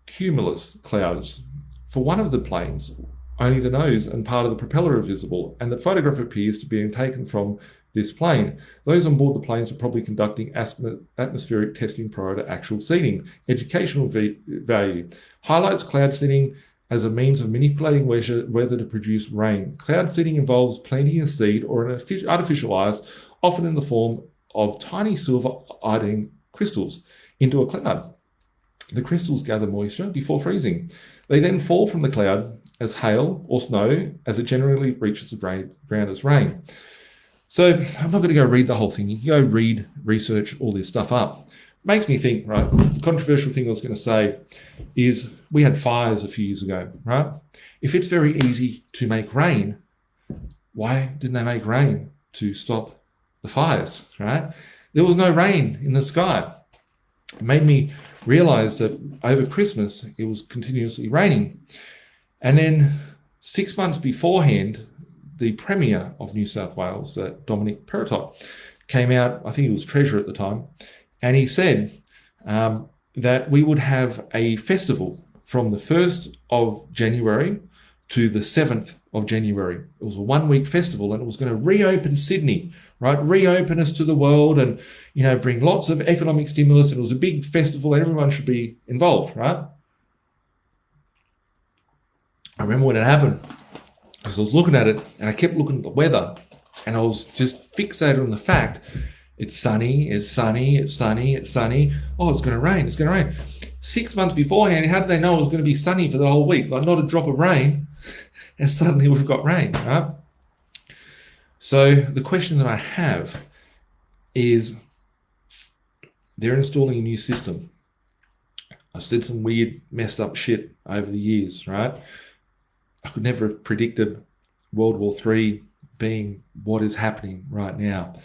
cumulus clouds. For one of the planes, only the nose and part of the propeller are visible, and the photograph appears to be taken from this plane. Those on board the planes were probably conducting atmospheric testing prior to actual seeding. Educational value. Highlights cloud seeding as a means of manipulating weather to produce rain. Cloud seeding involves planting a seed or an artificial ice, often in the form of tiny silver iodine crystals, into a cloud. The crystals gather moisture before freezing. They then fall from the cloud as hail or snow as it generally reaches the ground as rain. So I'm not going to go read the whole thing. You can go research all this stuff up. Makes me think, right? The controversial thing I was going to say is we had fires a few years ago, right? If it's very easy to make rain, why didn't they make rain to stop the fires, right? There was no rain in the sky. It made me realize that over Christmas, it was continuously raining. And then 6 months beforehand, the Premier of New South Wales, Dominic Perrottet, came out, I think he was Treasurer at the time, and he said that we would have a festival from the 1st of January to the 7th of January. It was a 1-week festival, and it was going to reopen Sydney, right? Reopen us to the world and, bring lots of economic stimulus. And it was a big festival. Everyone should be involved, right? I remember when it happened because I was looking at it and I kept looking at the weather and I was just fixated on the fact it's sunny, it's sunny, it's sunny, it's sunny. Oh, it's going to rain, it's going to rain. 6 months beforehand, how did they know it was going to be sunny for the whole week? Like not a drop of rain, and suddenly we've got rain, right? So the question that I have is they're installing a new system. I've said some weird, messed up shit over the years, right? I could never have predicted World War III being what is happening right now.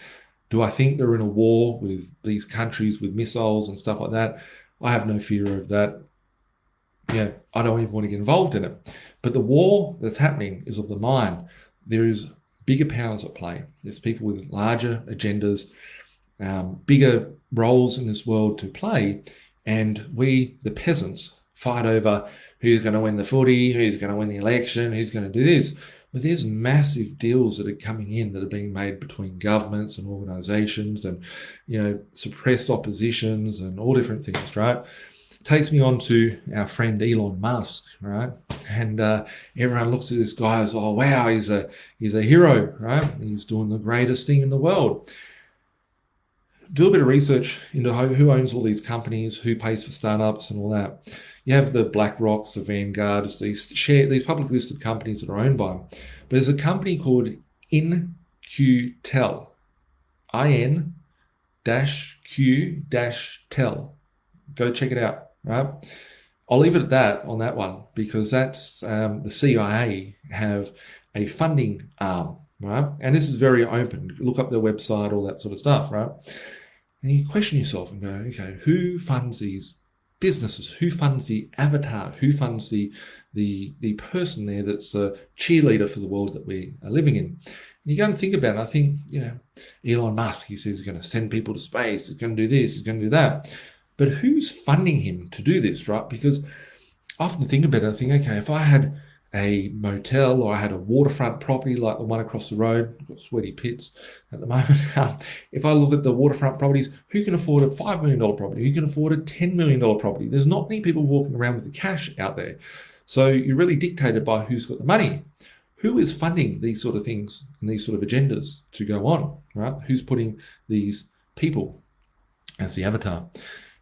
Do I think they're in a war with these countries with missiles and stuff like that? I have no fear of that. Yeah, I don't even want to get involved in it. But the war that's happening is of the mind. There is bigger powers at play. There's people with larger agendas, bigger roles in this world to play. And we, the peasants, fight over who's going to win the footy, who's going to win the election, who's going to do this. But there's massive deals that are coming in that are being made between governments and organizations and, suppressed oppositions and all different things, right? Takes me on to our friend Elon Musk, right? And everyone looks at this guy as, oh, wow, he's a hero, right? He's doing the greatest thing in the world. Do a bit of research into who owns all these companies, who pays for startups and all that. You have the BlackRocks, the Vanguards, these publicly listed companies that are owned by them. But there's a company called InQtel, IN-Q-Tel. Go check it out, right? I'll leave it at that on that one because that's the CIA have a funding arm, right? And this is very open. Look up their website, all that sort of stuff, right? And you question yourself and go, okay, who funds these businesses? Who funds the avatar? Who funds the person there that's a cheerleader for the world that we are living in? And you go and think about it. I think, Elon Musk, he says he's going to send people to space. He's going to do this. He's going to do that. But who's funding him to do this, right? Because I often think about it. I think, okay, if I had a motel or I had a waterfront property like the one across the road, I've got sweaty pits at the moment. If I look at the waterfront properties, who can afford a $5 million property? Who can afford a $10 million property? There's not many people walking around with the cash out there. So you're really dictated by who's got the money. Who is funding these sort of things and these sort of agendas to go on, right? Who's putting these people as the avatar.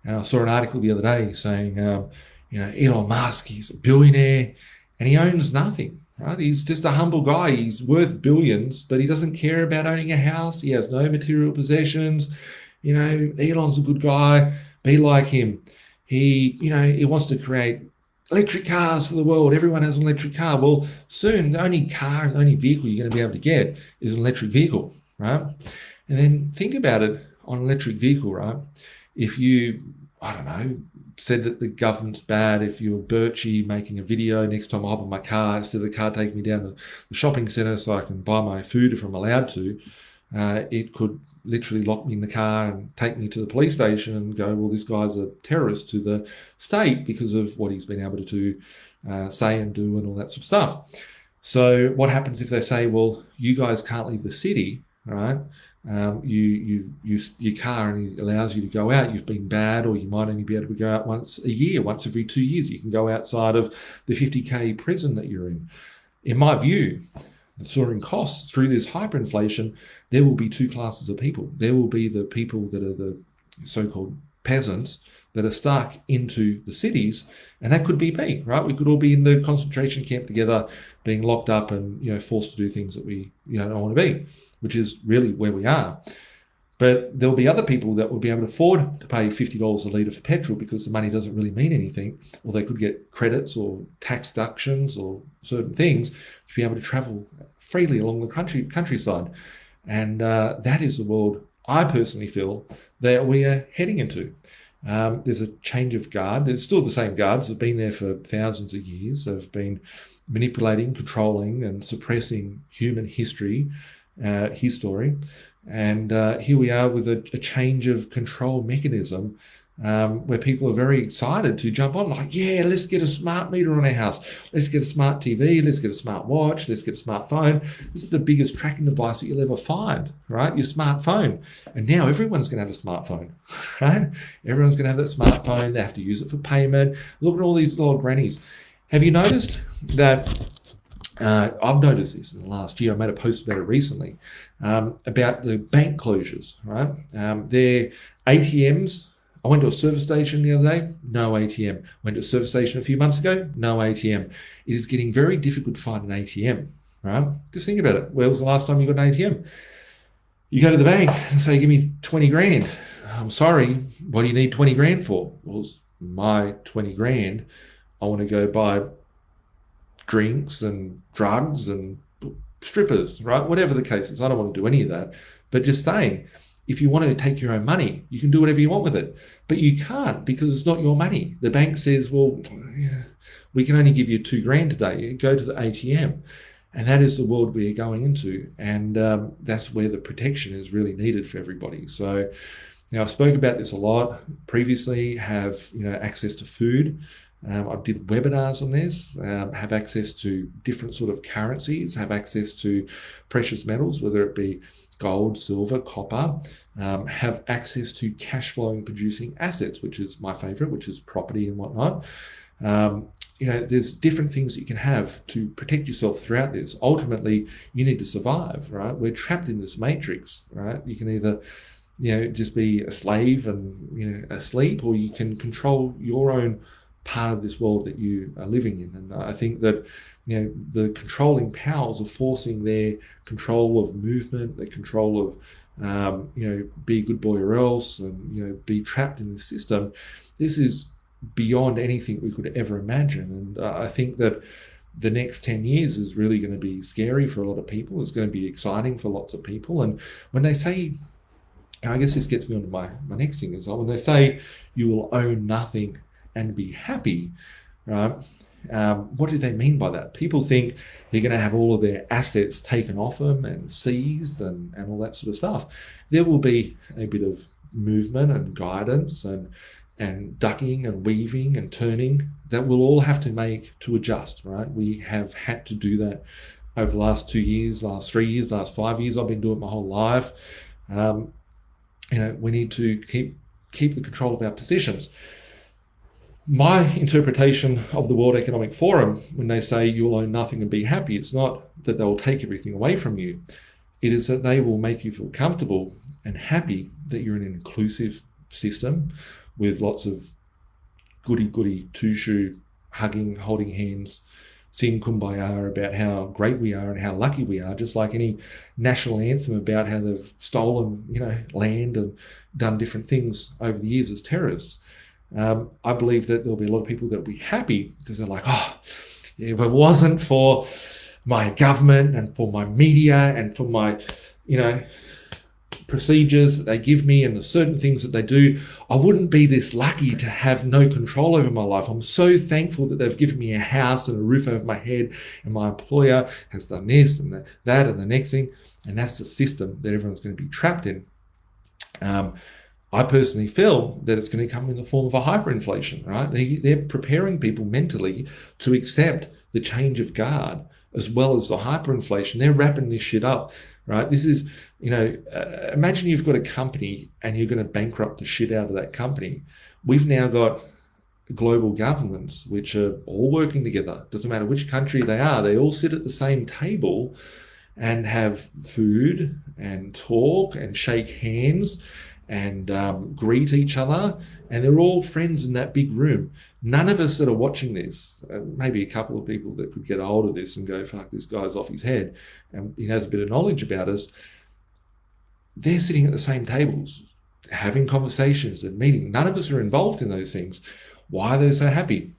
And I saw an article the other day saying, Elon Musk, he's a billionaire and he owns nothing, right? He's just a humble guy. He's worth billions, but he doesn't care about owning a house. He has no material possessions. Elon's a good guy. Be like him. He wants to create electric cars for the world. Everyone has an electric car. Well, soon the only car and the only vehicle you're going to be able to get is an electric vehicle, right? And then think about it on an electric vehicle, right? If you, said that the government's bad, if you're Birchie making a video, next time I hop in my car, instead of the car taking me down to the shopping centre so I can buy my food if I'm allowed to, it could literally lock me in the car and take me to the police station and go, well, this guy's a terrorist to the state because of what he's been able to say and do and all that sort of stuff. So what happens if they say, well, you guys can't leave the city, right? Your car only allows you to go out. You've been bad, or you might only be able to go out once a year, once every 2 years. You can go outside of the 50K prison that you're in. In my view, the soaring costs through this hyperinflation, there will be two classes of people. There will be the people that are the so-called peasants that are stuck into the cities, and that could be me, right? We could all be in the concentration camp together, being locked up and forced to do things that we don't want to be, which is really where we are. But there'll be other people that will be able to afford to pay $50 a litre for petrol because the money doesn't really mean anything, or they could get credits or tax deductions or certain things to be able to travel freely along the countryside. And that is the world I personally feel that we are heading into. There's a change of guard. There's still the same guards that have been there for thousands of years. They've been manipulating, controlling, and suppressing human history, and here we are with a change of control mechanism where people are very excited to jump on, like, yeah, let's get a smart meter on our house. Let's get a smart TV. Let's get a smart watch. Let's get a smartphone. This is the biggest tracking device that you'll ever find, right? Your smartphone. And now everyone's going to have a smartphone, right? Everyone's going to have that smartphone. They have to use it for payment. Look at all these old grannies. Have you noticed that? I've noticed this in the last year. I made a post about it recently about the bank closures, right? Their ATMs. I went to a service station the other day, no ATM. Went to a service station a few months ago, no ATM. It is getting very difficult to find an ATM, right? Just think about it. Where was the last time you got an ATM? You go to the bank and say, give me 20 grand. I'm sorry, what do you need 20 grand for? Well, it's my 20 grand. I want to go buy drinks and drugs and strippers, right? Whatever the case is, I don't want to do any of that. But just saying, if you want to take your own money, you can do whatever you want with it. But you can't because it's not your money. The bank says, well, we can only give you 2 grand today. Go to the ATM. And that is the world we are going into. And that's where the protection is really needed for everybody. So now I spoke about this a lot previously, have access to food. I did webinars on this, have access to different sort of currencies, have access to precious metals, whether it be gold, silver, copper, have access to cash flowing producing assets, which is my favorite, which is property and whatnot. There's different things that you can have to protect yourself throughout this. Ultimately, you need to survive, right? We're trapped in this matrix, right? You can either just be a slave and asleep, or you can control your own part of this world that you are living in. And I think that the controlling powers are forcing their control of movement, their control of be a good boy or else, and be trapped in this system. This is beyond anything we could ever imagine. And I think that the next 10 years is really going to be scary for a lot of people. It's going to be exciting for lots of people. And when they say, I guess this gets me onto my next thing as well, when they say you will own nothing and be happy, right? What do they mean by that? People think they're going to have all of their assets taken off them and seized and all that sort of stuff. There will be a bit of movement and guidance and ducking and weaving and turning that we'll all have to make to adjust, right? We have had to do that over the last 2 years, last 3 years, last 5 years. I've been doing it my whole life. We need to keep the control of our positions. My interpretation of the World Economic Forum, when they say you'll own nothing and be happy, it's not that they'll take everything away from you. It is that they will make you feel comfortable and happy that you're in an inclusive system with lots of goody-goody two-shoe hugging, holding hands, sing kumbaya about how great we are and how lucky we are, just like any national anthem about how they've stolen, land and done different things over the years as terrorists. I believe that there'll be a lot of people that'll be happy because they're like, if it wasn't for my government and for my media and for my, procedures that they give me and the certain things that they do, I wouldn't be this lucky to have no control over my life. I'm so thankful that they've given me a house and a roof over my head, and my employer has done this and that and the next thing. And that's the system that everyone's going to be trapped in. I personally feel that it's going to come in the form of a hyperinflation, right? They're preparing people mentally to accept the change of guard as well as the hyperinflation. They're wrapping this shit up, right? This is, imagine you've got a company and you're going to bankrupt the shit out of that company. We've now got global governments which are all working together. Doesn't matter which country they are, they all sit at the same table and have food and talk and shake hands and greet each other, and they're all friends in that big room. None of us that are watching this, maybe a couple of people that could get a hold of this and go, fuck, this guy's off his head, and he has a bit of knowledge about us, they're sitting at the same tables, having conversations and meeting. None of us are involved in those things. Why are they so happy?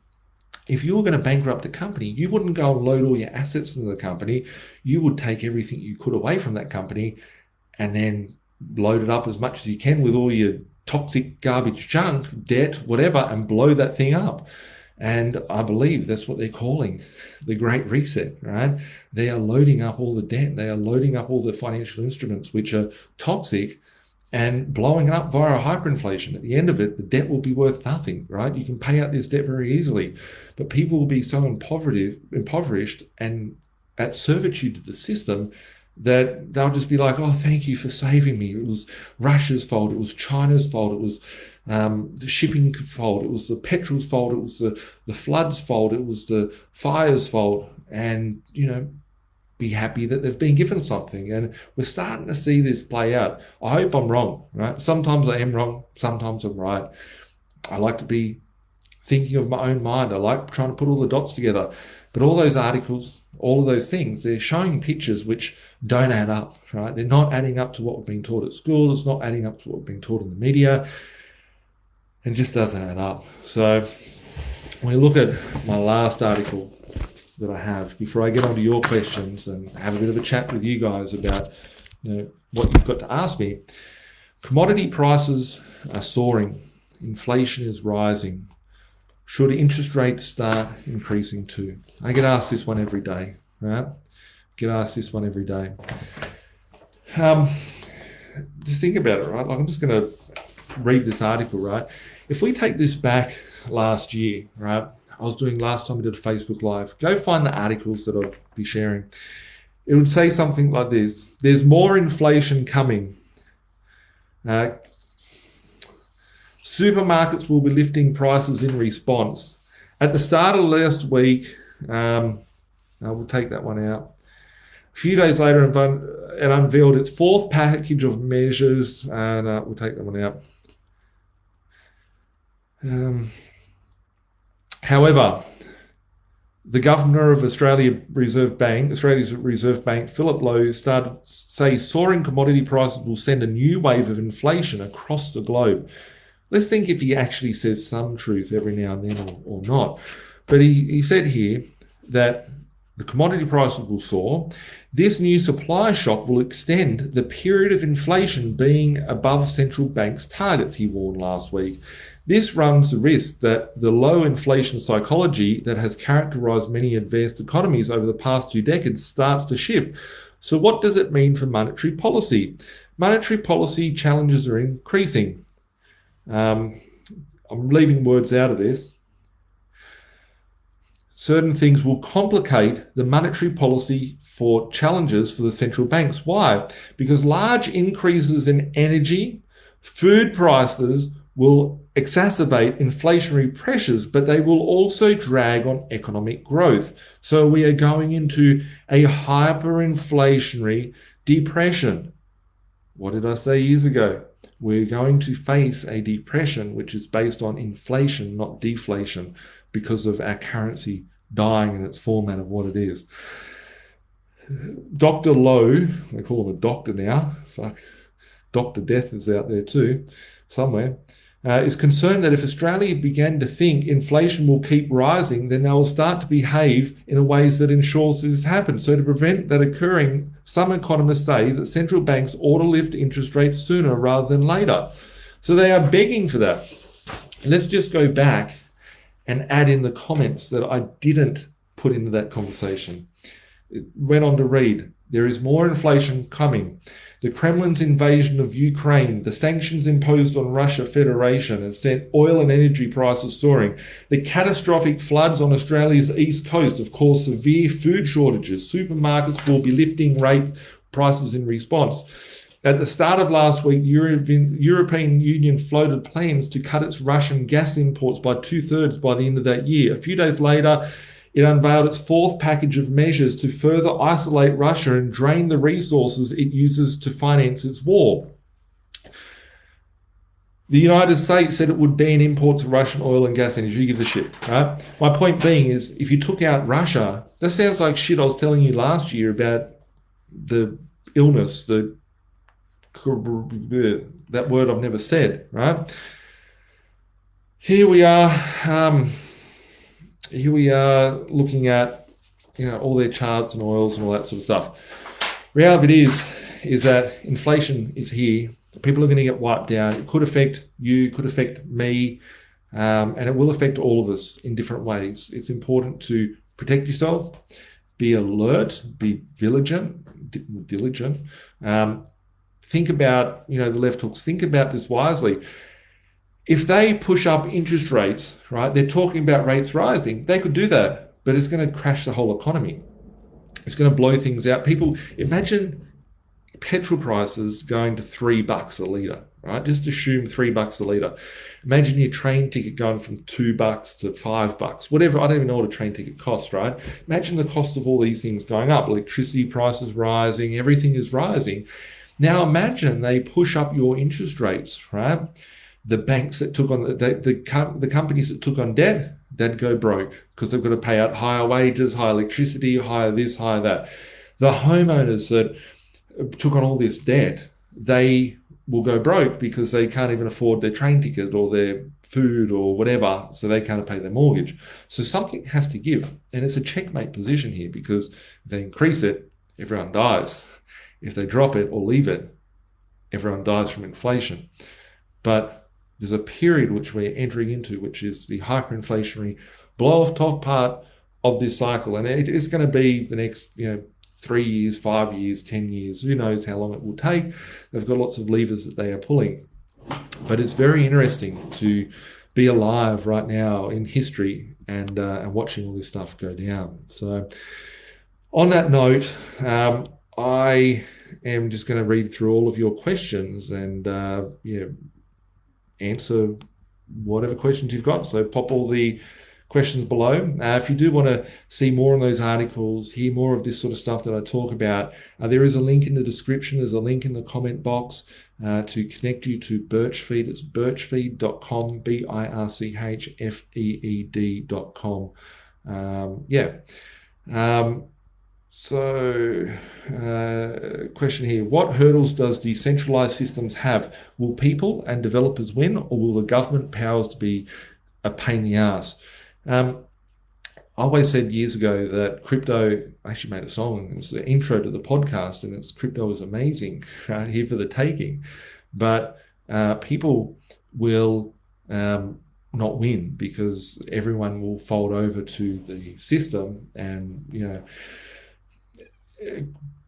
If you were going to bankrupt the company, you wouldn't go and load all your assets into the company. You would take everything you could away from that company and then load it up as much as you can with all your toxic garbage junk, debt, whatever, and blow that thing up. And I believe that's what they're calling the Great Reset, right? They are loading up all the debt. They are loading up all the financial instruments which are toxic and blowing it up via hyperinflation. At the end of it, the debt will be worth nothing, right? You can pay out this debt very easily, but people will be so impoverished and at servitude to the system that they'll just be like, oh, thank you for saving me. It was Russia's fault. It was China's fault. It was the shipping fault. It was the petrol's fault. It was the flood's fault. It was the fire's fault. And, be happy that they've been given something. And we're starting to see this play out. I hope I'm wrong, right? Sometimes I am wrong. Sometimes I'm right. I like to be thinking of my own mind. I like trying to put all the dots together. But all those articles, all of those things, they're showing pictures which don't add up, right? They're not adding up to what we're being taught at school. It's not adding up to what we're being taught in the media. It just doesn't add up. So when we look at my last article that I have, before I get on to your questions and have a bit of a chat with you guys about what you've got to ask me, commodity prices are soaring. Inflation is rising. Should interest rates start increasing too? I get asked this one every day, right? Get asked this one every day. Just think about it, right? Like, I'm just going to read this article, right? If we take this back last year, right? I was doing last time I did a Facebook Live. Go find the articles that I'll be sharing. It would say something like this. There's more inflation coming. Supermarkets will be lifting prices in response. At the start of last week, we'll take that one out. A few days later, it unveiled its fourth package of measures, and we'll take that one out. However, the governor of Australia's Reserve Bank, Philip Lowe, started to say soaring commodity prices will send a new wave of inflation across the globe. Let's think if he actually says some truth every now and then or not. But he said here that the commodity prices will soar. This new supply shock will extend the period of inflation being above central banks' targets, he warned last week. This runs the risk that the low inflation psychology that has characterized many advanced economies over the past 2 decades starts to shift. So what does it mean for monetary policy? Monetary policy challenges are increasing. I'm leaving words out of this. Certain things will complicate the monetary policy for challenges for the central banks. Why? Because large increases in energy, food prices will exacerbate inflationary pressures, but they will also drag on economic growth. So we are going into a hyperinflationary Depression. What did I say years ago? We're going to face a depression which is based on inflation, not deflation, because of our currency dying in its format of what it is. Dr. Lowe, they call him a doctor now, fuck, Dr. Death is out there too, somewhere, is concerned that if Australia began to think inflation will keep rising, then they will start to behave in ways that ensures this happens. So to prevent that occurring, some economists say that central banks ought to lift interest rates sooner rather than later. So they are begging for that. Let's just go back and add in the comments that I didn't put into that conversation. It went on to read, there is more inflation coming. The Kremlin's invasion of Ukraine, the sanctions imposed on Russia Federation have sent oil and energy prices soaring. The catastrophic floods on Australia's east coast have caused severe food shortages. Supermarkets will be lifting rate prices in response. At the start of last week, the European Union floated plans to cut its Russian gas imports by 2/3 by the end of that year. A few days later, it unveiled its fourth package of measures to further isolate Russia and drain the resources it uses to finance its war. The United States said it would ban imports of Russian oil and gas energy. Who gives a shit, right? My point being is, if you took out Russia, that sounds like shit I was telling you last year about the illness, that word I've never said, right? Here we are looking at, all their charts and oils and all that sort of stuff. Reality is that inflation is here. People are going to get wiped out. It could affect you, could affect me, and it will affect all of us in different ways. It's important to protect yourself, be alert, be diligent. Think about, the left hooks. Think about this wisely. If they push up interest rates, right, they're talking about rates rising, they could do that, but it's going to crash the whole economy. It's going to blow things out. People, imagine petrol prices going to $3 a litre, right? Just assume $3 a litre. Imagine your train ticket going from $2 to $5, whatever. I don't even know what a train ticket costs, right? Imagine the cost of all these things going up. Electricity prices rising, everything is rising. Now imagine they push up your interest rates, right? The banks that took on the companies that took on debt, they'd go broke because they've got to pay out higher wages, higher electricity, higher this, higher that. The homeowners that took on all this debt, they will go broke because they can't even afford their train ticket or their food or whatever, so they can't pay their mortgage. So something has to give, and it's a checkmate position here because if they increase it, everyone dies. If they drop it or leave it, everyone dies from inflation. But there's a period which we're entering into, which is the hyperinflationary blow-off top part of this cycle. And it is going to be the next, 3 years, 5 years, 10 years. Who knows how long it will take. They've got lots of levers that they are pulling. But it's very interesting to be alive right now in history and watching all this stuff go down. So on that note, I am just going to read through all of your questions and, answer whatever questions you've got. So pop all the questions below. If you do want to see more on those articles, hear more of this sort of stuff that I talk about, there is a link in the description. There's a link in the comment box to connect you to Birchfeed. It's birchfeed.com, birchfeed.com. So, question here. What hurdles does decentralized systems have? Will people and developers win, or will the government powers to be a pain in the ass? I always said years ago that crypto, I actually made a song, it was the intro to the podcast, and it's crypto is amazing, right, here for the taking. But people will not win because everyone will fold over to the system, and,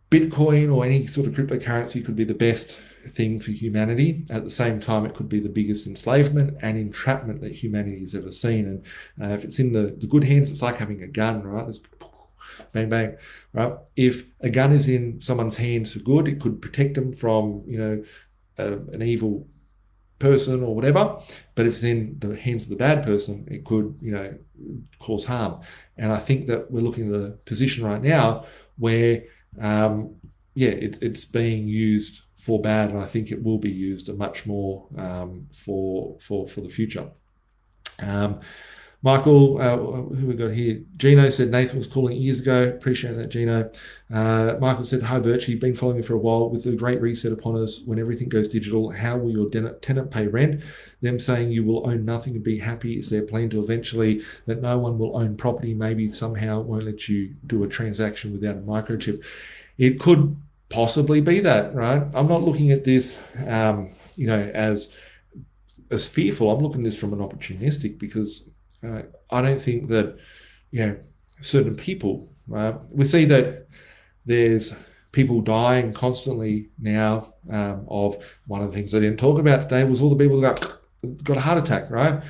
Bitcoin or any sort of cryptocurrency could be the best thing for humanity. At the same time, it could be the biggest enslavement and entrapment that humanity has ever seen. And if it's in the good hands, it's like having a gun, right? It's bang, bang, right? If a gun is in someone's hands for good, it could protect them from, an evil person or whatever. But if it's in the hands of the bad person, it could, cause harm. And I think that we're looking at a position right now where, it's being used for bad, and I think it will be used much more for the future. Michael, who we got here? Gino said Nathan was calling years ago. Appreciate that, Gino. Michael said, hi, Birchie. Been following me for a while. With the great reset upon us, when everything goes digital, how will your tenant pay rent? Them saying you will own nothing and be happy. Is there a plan to eventually that no one will own property? Maybe somehow won't let you do a transaction without a microchip. It could possibly be that, right? I'm not looking at this, as fearful. I'm looking at this from an opportunistic, because I don't think that, certain people, we see that there's people dying constantly now. Of one of the things I didn't talk about today was all the people that got a heart attack, right?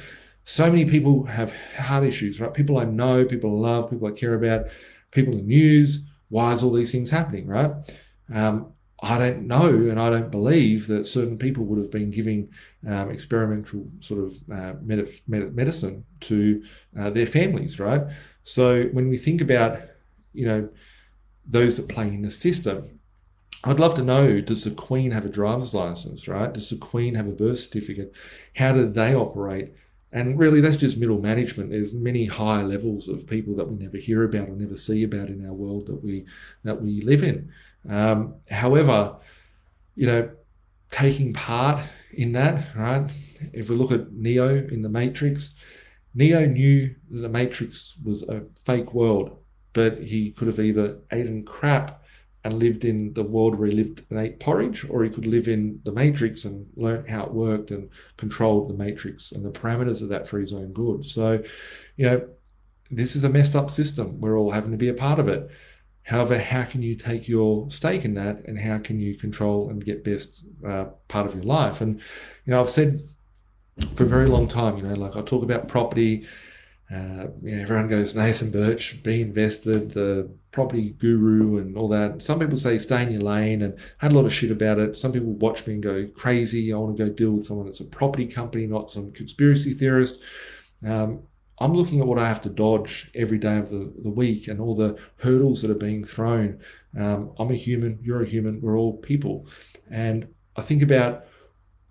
So many people have heart issues, right? People I know, people I love, people I care about, people in the news. Why is all these things happening, right? I don't know, and I don't believe that certain people would have been giving experimental sort of medicine to their families, right? So when we think about, those that play in the system, I'd love to know, does the Queen have a driver's license, right? Does the Queen have a birth certificate? How do they operate? And really, that's just middle management. There's many high levels of people that we never hear about or never see about in our world that we live in. However, taking part in that, right? If we look at Neo in the Matrix, Neo knew that the Matrix was a fake world, but he could have either eaten crap and lived in the world where he lived and ate porridge, or he could live in the Matrix and learn how it worked and controlled the Matrix and the parameters of that for his own good. So, this is a messed up system. We're all having to be a part of it. However, how can you take your stake in that, and how can you control and get best part of your life? And, I've said for a very long time, like I talk about property, everyone goes, Nathan Birch, B.Invested, the property guru and all that. Some people say stay in your lane, and had a lot of shit about it. Some people watch me and go crazy. I want to go deal with someone that's a property company, not some conspiracy theorist. I'm looking at what I have to dodge every day of the week and all the hurdles that are being thrown. I'm a human, you're a human, we're all people. And I think about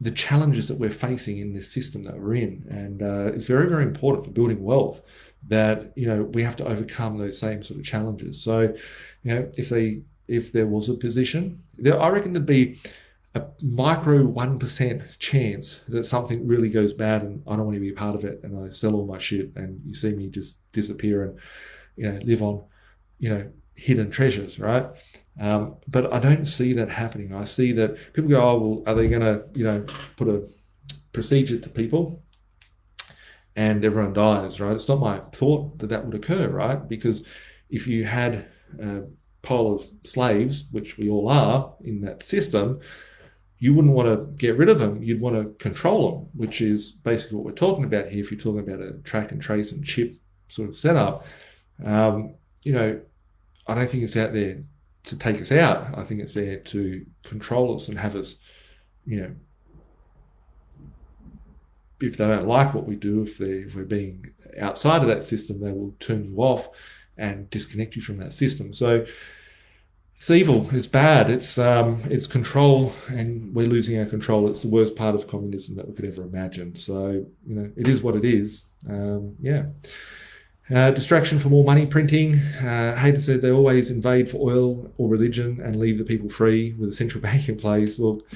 the challenges that we're facing in this system that we're in. And it's very, very important for building wealth that, we have to overcome those same sort of challenges. So, if there was a position, I reckon there'd be a micro 1% chance that something really goes bad and I don't want to be a part of it, and I sell all my shit and you see me just disappear and, live on, hidden treasures, right? But I don't see that happening. I see that people go, oh, well, are they going to, put a procedure to people and everyone dies, right? It's not my thought that would occur, right? Because if you had a pile of slaves, which we all are in that system, you wouldn't want to get rid of them. You'd want to control them, which is basically what we're talking about here. If you're talking about a track and trace and chip sort of setup, I don't think it's out there to take us out. I think it's there to control us and have us, if they don't like what we do, if we're being outside of that system, they will turn you off and disconnect you from that system. So it's evil, it's bad, it's control, and we're losing our control. It's the worst part of communism that we could ever imagine. So, it is what it is. Distraction for more money printing. Hayden said they always invade for oil or religion and leave the people free with a central bank in place. Look,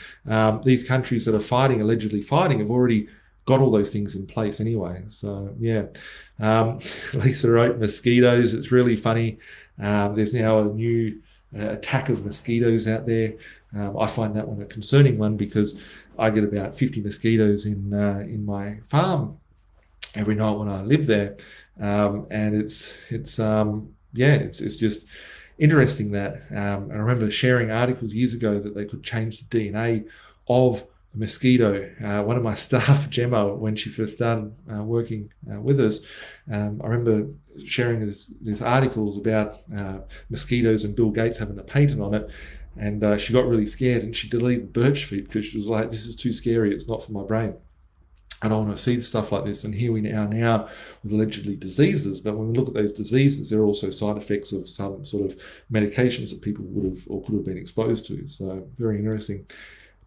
these countries that are allegedly fighting, have already got all those things in place anyway. So, yeah. Lisa wrote mosquitoes. It's really funny. There's now a new attack of mosquitoes out there. I find that one a concerning one because I get about 50 mosquitoes in my farm every night when I live there. And it's just interesting that I remember sharing articles years ago that they could change the DNA of a mosquito. One of my staff, Gemma, when she first started working with us, I remember sharing these articles about mosquitoes and Bill Gates having a patent on it, and she got really scared and she deleted Birch Feed because she was like, this is too scary, it's not for my brain. I don't want to see stuff like this. And here we are now with allegedly diseases. But when we look at those diseases, there are also side effects of some sort of medications that people would have or could have been exposed to. So very interesting.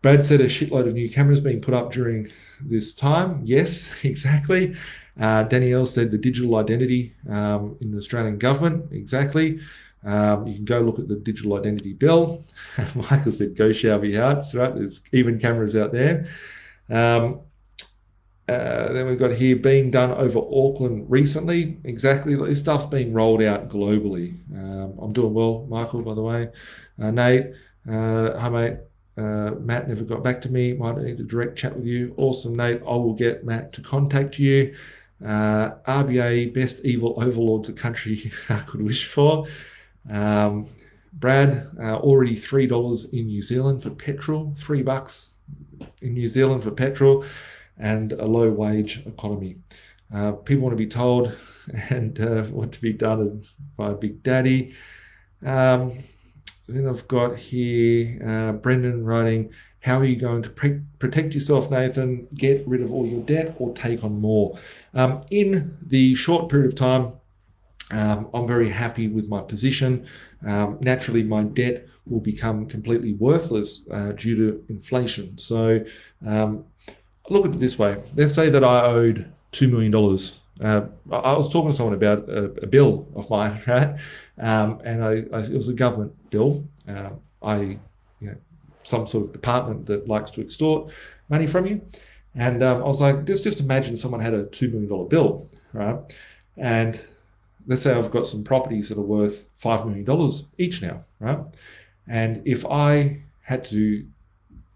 Brad said a shitload of new cameras being put up during this time. Yes, exactly. Danielle said the digital identity in the Australian government. Exactly. You can go look at the digital identity bill. Michael said, go shower your hearts, right? There's even cameras out there. Then we've got here being done over Auckland recently. Exactly. This stuff's being rolled out globally. I'm doing well, Michael, by the way. Nate, hi, mate. Matt never got back to me. Might need a direct chat with you. Awesome, Nate. I will get Matt to contact you. RBA, best evil overlords a country I could wish for. Brad, already $3 in New Zealand for petrol. $3 in New Zealand for petrol. And a low wage economy. People want to be told and want to be done by Big Daddy. Then I've got here Brendan writing, how are you going to protect yourself, Nathan? Get rid of all your debt or take on more? In the short period of time, I'm very happy with my position. Naturally, my debt will become completely worthless due to inflation. So look at it this way. Let's say that I owed $2 million. I was talking to someone about a bill of mine, right? And it was a government bill. Some sort of department that likes to extort money from you. And I was like, just imagine someone had a $2 million bill, right? And let's say I've got some properties that are worth $5 million each now, right? And if I had to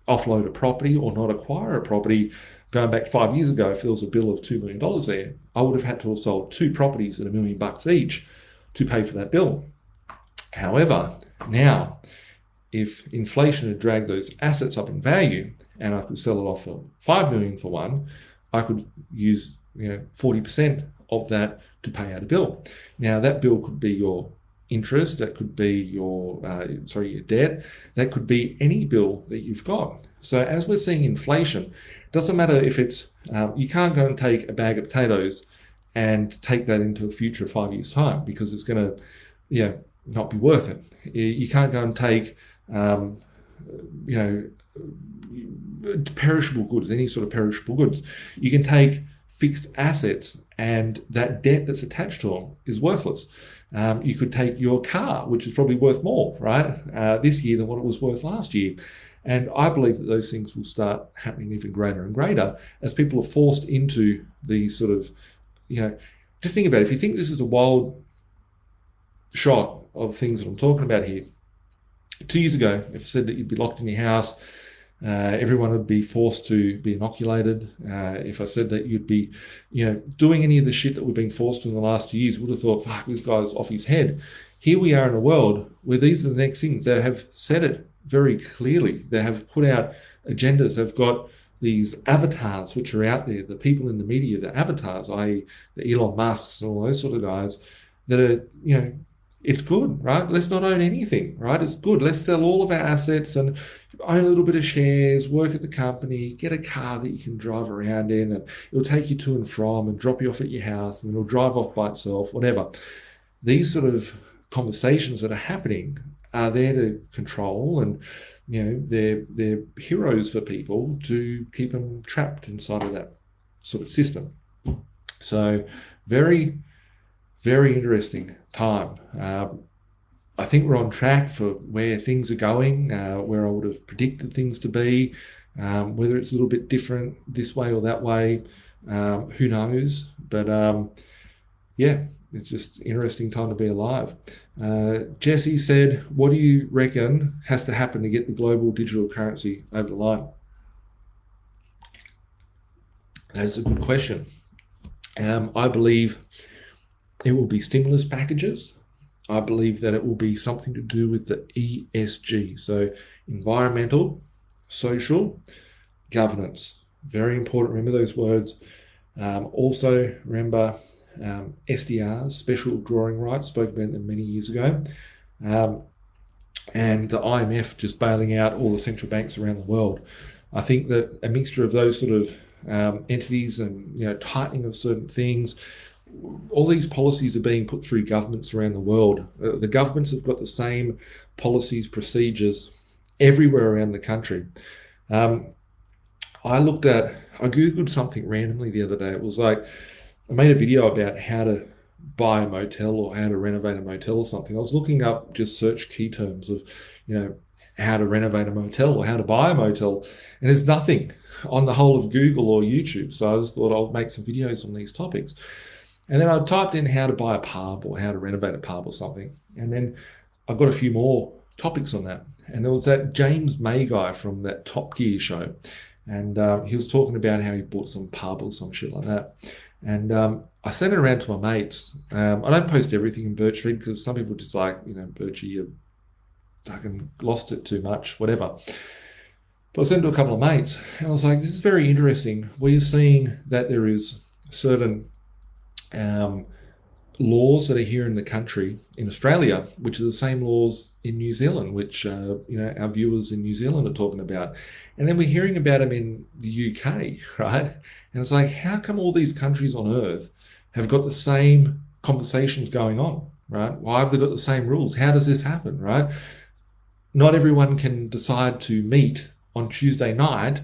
offload a property or not acquire a property, going back 5 years ago, if there was a bill of $2 million there, I would have had to have sold 2 properties at $1 million each to pay for that bill. However, now, if inflation had dragged those assets up in value and I could sell it off for $5 million for one, I could use 40% of that to pay out a bill. Now, that bill could be your interest, that could be your debt, that could be any bill that you've got. So as we're seeing inflation, doesn't matter if it's, you can't go and take a bag of potatoes and take that into a future 5 years' time because it's going to, not be worth it. You can't go and take, perishable goods, any sort of perishable goods. You can take fixed assets and that debt that's attached to them is worthless. You could take your car, which is probably worth more, right, this year than what it was worth last year. And I believe that those things will start happening even greater and greater as people are forced into these sort of, just think about it. If you think this is a wild shot of things that I'm talking about here, 2 years ago, if I said that you'd be locked in your house, everyone would be forced to be inoculated. If I said that you'd be, doing any of the shit that we've been forced to in the last 2 years, we would have thought, fuck, this guy's off his head. Here we are in a world where these are the next things. They have said it very clearly. They have put out agendas. They've got these avatars which are out there, the people in the media, the avatars, i.e. the Elon Musks and all those sort of guys that are, it's good, right? Let's not own anything, right? It's good. Let's sell all of our assets and own a little bit of shares, work at the company, get a car that you can drive around in, and it'll take you to and from and drop you off at your house, and it'll drive off by itself, whatever. These sort of conversations that are happening are there to control, and they're heroes for people to keep them trapped inside of that sort of system. So very, very interesting time. I think we're on track for where things are going, where I would have predicted things to be. Whether it's a little bit different this way or that way, who knows? But it's just interesting time to be alive. Jesse said, what do you reckon has to happen to get the global digital currency over the line? That's a good question. I believe it will be stimulus packages. I believe that it will be something to do with the ESG. So environmental, social, governance. Very important. Remember those words. Also, remember SDRs, special drawing rights, spoke about them many years ago. And the IMF just bailing out all the central banks around the world. I think that a mixture of those sort of entities and tightening of certain things. All these policies are being put through governments around the world. The governments have got the same policies, procedures everywhere around the country. I Googled something randomly the other day. It was like, I made a video about how to buy a motel or how to renovate a motel or something. I was looking up just search key terms of, how to renovate a motel or how to buy a motel, and there's nothing on the whole of Google or YouTube. So I just thought I'll make some videos on these topics. And then I typed in how to buy a pub or how to renovate a pub or something. And then I got a few more topics on that. And there was that James May guy from that Top Gear show. And he was talking about how he bought some pub or some shit like that. And I sent it around to my mates. I don't post everything in Birchfeed because some people just like, Birchie, you fucking lost it too much, whatever. But I sent it to a couple of mates. And I was like, this is very interesting. We're seeing that there is certain laws that are here in the country, in Australia, which are the same laws in New Zealand, which our viewers in New Zealand are talking about. And then we're hearing about them in the UK, right? And it's like, how come all these countries on earth have got the same conversations going on, right? Why have they got the same rules? How does this happen, right? Not everyone can decide to meet on Tuesday night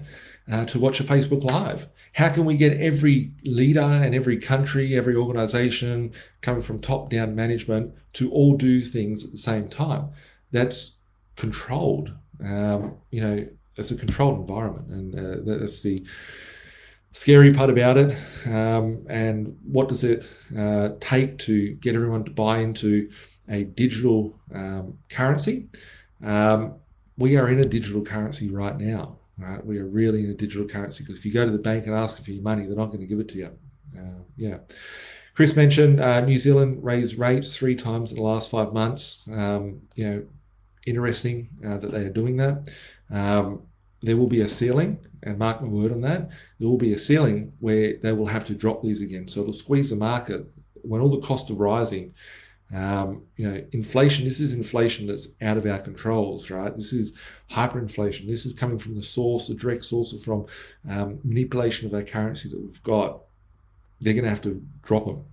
to watch a Facebook Live. How can we get every leader and every country, every organization coming from top-down management to all do things at the same time? That's controlled. It's a controlled environment, and that's the scary part about it. And what does it take to get everyone to buy into a digital currency? We are in a digital currency right now. Right, we are really in a digital currency because if you go to the bank and ask for your money, they're not going to give it to you. Chris mentioned New Zealand raised rates 3 times in the last 5 months. Interesting that they are doing that. There will be a ceiling, and mark my word on that. There will be a ceiling where they will have to drop these again. So it'll squeeze the market when all the costs are rising. Inflation, this is inflation that's out of our controls, right? This is hyperinflation. This is coming from the direct source of from manipulation of our currency that we've got. They're going to have to drop them.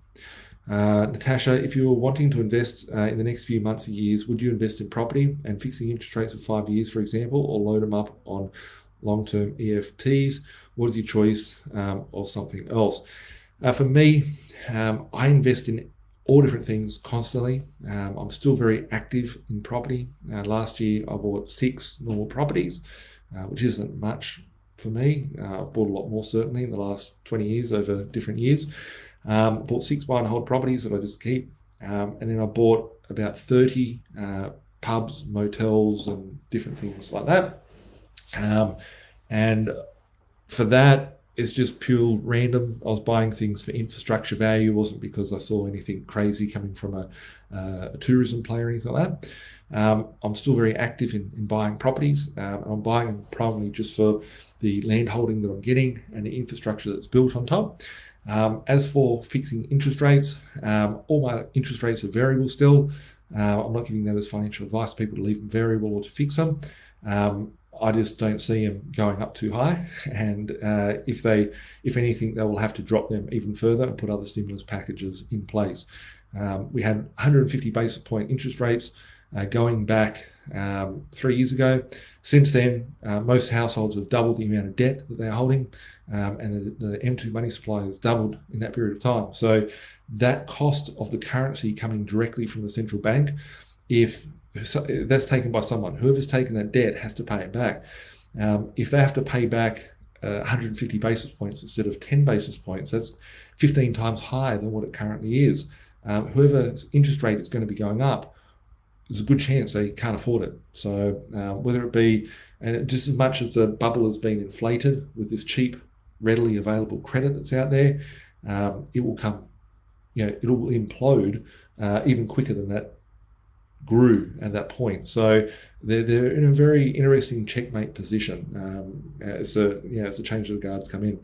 Natasha, if you're wanting to invest in the next few months or years, would you invest in property and fixing interest rates for 5 years, for example, or load them up on long-term EFTs? What is your choice, or something else? For me, I invest in all different things constantly. I'm still very active in property. Last year, I bought 6 normal properties, which isn't much for me. I've bought a lot more, certainly, in the last 20 years over different years. Bought 6 buy and hold properties that I just keep. And then I bought about 30 pubs, motels, and different things like that. And for that, it's just pure random. I was buying things for infrastructure value. It wasn't because I saw anything crazy coming from a tourism play or anything like that. I'm still very active in buying properties. I'm buying them primarily just for the land holding that I'm getting and the infrastructure that's built on top. As for fixing interest rates, all my interest rates are variable still. I'm not giving that as financial advice to people to leave them variable or to fix them. I just don't see them going up too high, and if anything, they will have to drop them even further and put other stimulus packages in place. We had 150 basis point interest rates going back 3 years ago. Since then, most households have doubled the amount of debt that they're holding, and the M2 money supply has doubled in that period of time. So that cost of the currency coming directly from the central bank, if that's taken by someone, whoever's taken that debt has to pay it back. If they have to pay back 150 basis points instead of 10 basis points, that's 15 times higher than what it currently is. Whoever's interest rate is going to be going up, there's a good chance they can't afford it. So whether it be, and just as much as the bubble has been inflated with this cheap, readily available credit that's out there, it will come, it will implode even quicker than that grew at that point. So they're in a very interesting checkmate position. It's a change of the guards come in.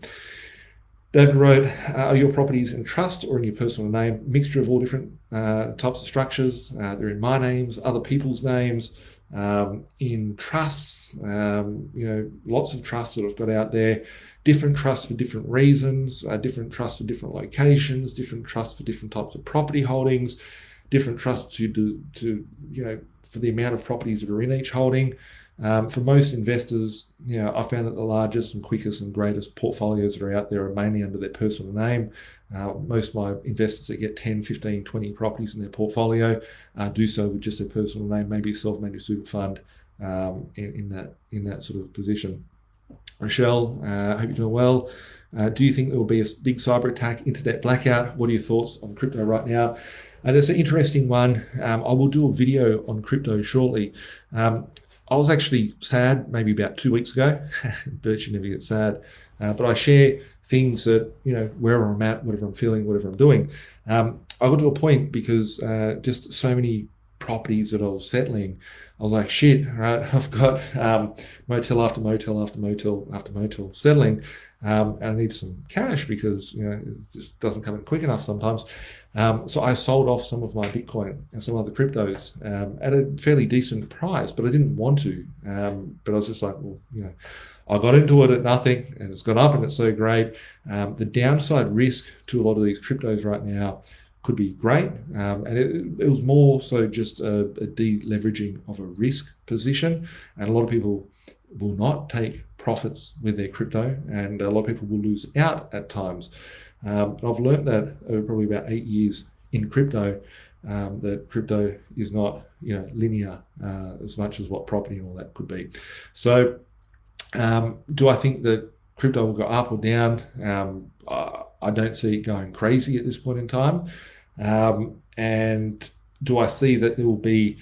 David wrote, are your properties in trust or in your personal name? Mixture of all different types of structures. They're in my names, other people's names. in trusts, lots of trusts that I've got out there, different trusts for different reasons, different trusts for different locations, different trusts for different types of property holdings, different trusts for the amount of properties that are in each holding. For most investors, I found that the largest and quickest and greatest portfolios that are out there are mainly under their personal name. Most of my investors that get 10, 15, 20 properties in their portfolio do so with just their personal name, maybe a self-managed super fund in that sort of position. Rochelle, hope you're doing well. Do you think there will be a big cyber attack, internet blackout? What are your thoughts on crypto right now? That's an interesting one. I will do a video on crypto shortly. I was actually sad maybe about 2 weeks ago. Virtually never get sad. But I share things that, wherever I'm at, whatever I'm feeling, whatever I'm doing. I got to a point because just so many properties that I was settling, I was like, shit, right? I've got motel after motel after motel after motel settling. And I need some cash because, it just doesn't come in quick enough sometimes. So I sold off some of my Bitcoin and some other cryptos at a fairly decent price, but I didn't want to. But I was just like, I got into it at nothing and it's gone up and it's so great. The downside risk to a lot of these cryptos right now could be great. And it was more so just a deleveraging of a risk position. And a lot of people will not take profits with their crypto, and a lot of people will lose out at times. I've learned that over probably about 8 years in crypto, that crypto is not linear as much as what property and all that could be. So do I think that crypto will go up or down? I don't see it going crazy at this point in time. And do I see that there will be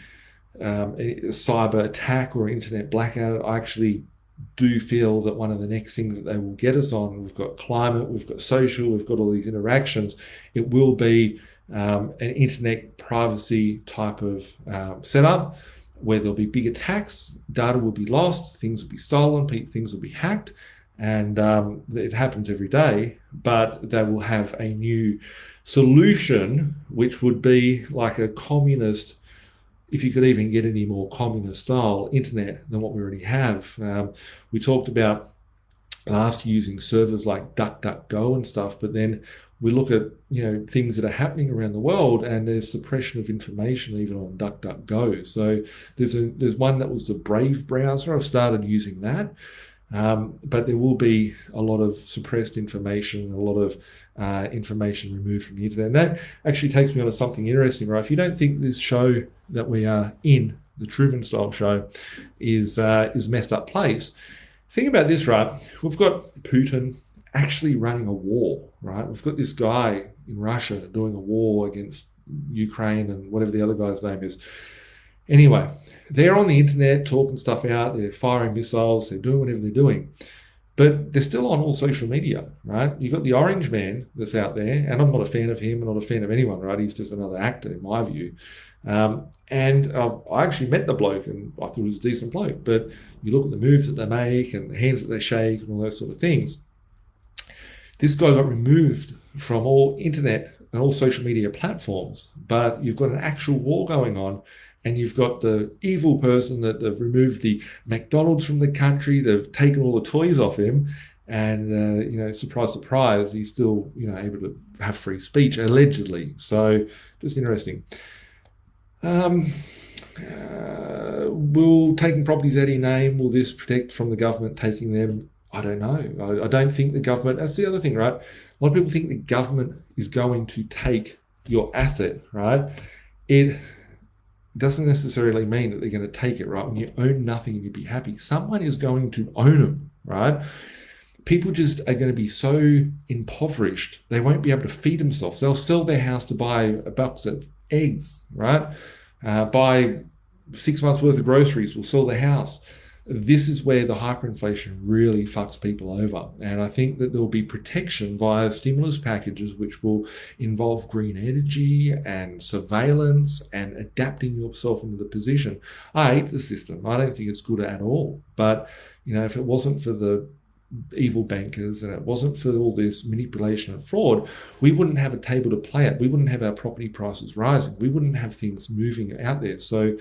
a cyber attack or internet blackout? I actually do feel that one of the next things that they will get us on, we've got climate, we've got social, we've got all these interactions, it will be an internet privacy type of setup where there'll be big attacks, data will be lost, things will be stolen, things will be hacked, and it happens every day, but they will have a new solution which would be like a communist, if you could even get any more communist style internet than what we already have. We talked about last using servers like DuckDuckGo and stuff, but then we look at things that are happening around the world, and there's suppression of information even on DuckDuckGo. So there's one that was the Brave browser. I've started using that. But there will be a lot of suppressed information, a lot of information removed from the internet. And that actually takes me on to something interesting, right? If you don't think this show that we are in, the Truman style show, is messed up place, think about this, right? We've got Putin actually running a war, right? We've got this guy in Russia doing a war against Ukraine and whatever the other guy's name is. Anyway, they're on the internet talking stuff out, they're firing missiles, they're doing whatever they're doing, but they're still on all social media, right? You've got the Orange Man that's out there, and I'm not a fan of him, I'm not a fan of anyone, right? He's just another actor in my view. And I actually met the bloke and I thought he was a decent bloke, but you look at the moves that they make and the hands that they shake and all those sort of things. This guy got removed from all internet and all social media platforms, but you've got an actual war going on, and you've got the evil person that they've removed the McDonald's from the country, they've taken all the toys off him, and surprise, surprise, he's still able to have free speech allegedly. So just interesting. Will taking properties out of your name, will this protect from the government taking them? I don't know. I don't think the government, that's the other thing, right? A lot of people think the government is going to take your asset, right? It doesn't necessarily mean that they're going to take it, right? When you own nothing and you'd be happy, someone is going to own them, right? People just are going to be so impoverished, they won't be able to feed themselves. They'll sell their house to buy a box of eggs, right? Buy 6 months worth of groceries, will sell their house. This is where the hyperinflation really fucks people over. And I think that there will be protection via stimulus packages, which will involve green energy and surveillance and adapting yourself into the position. I hate the system. I don't think it's good at all. But, if it wasn't for the evil bankers and it wasn't for all this manipulation and fraud, we wouldn't have a table to play at. We wouldn't have our property prices rising. We wouldn't have things moving out there. So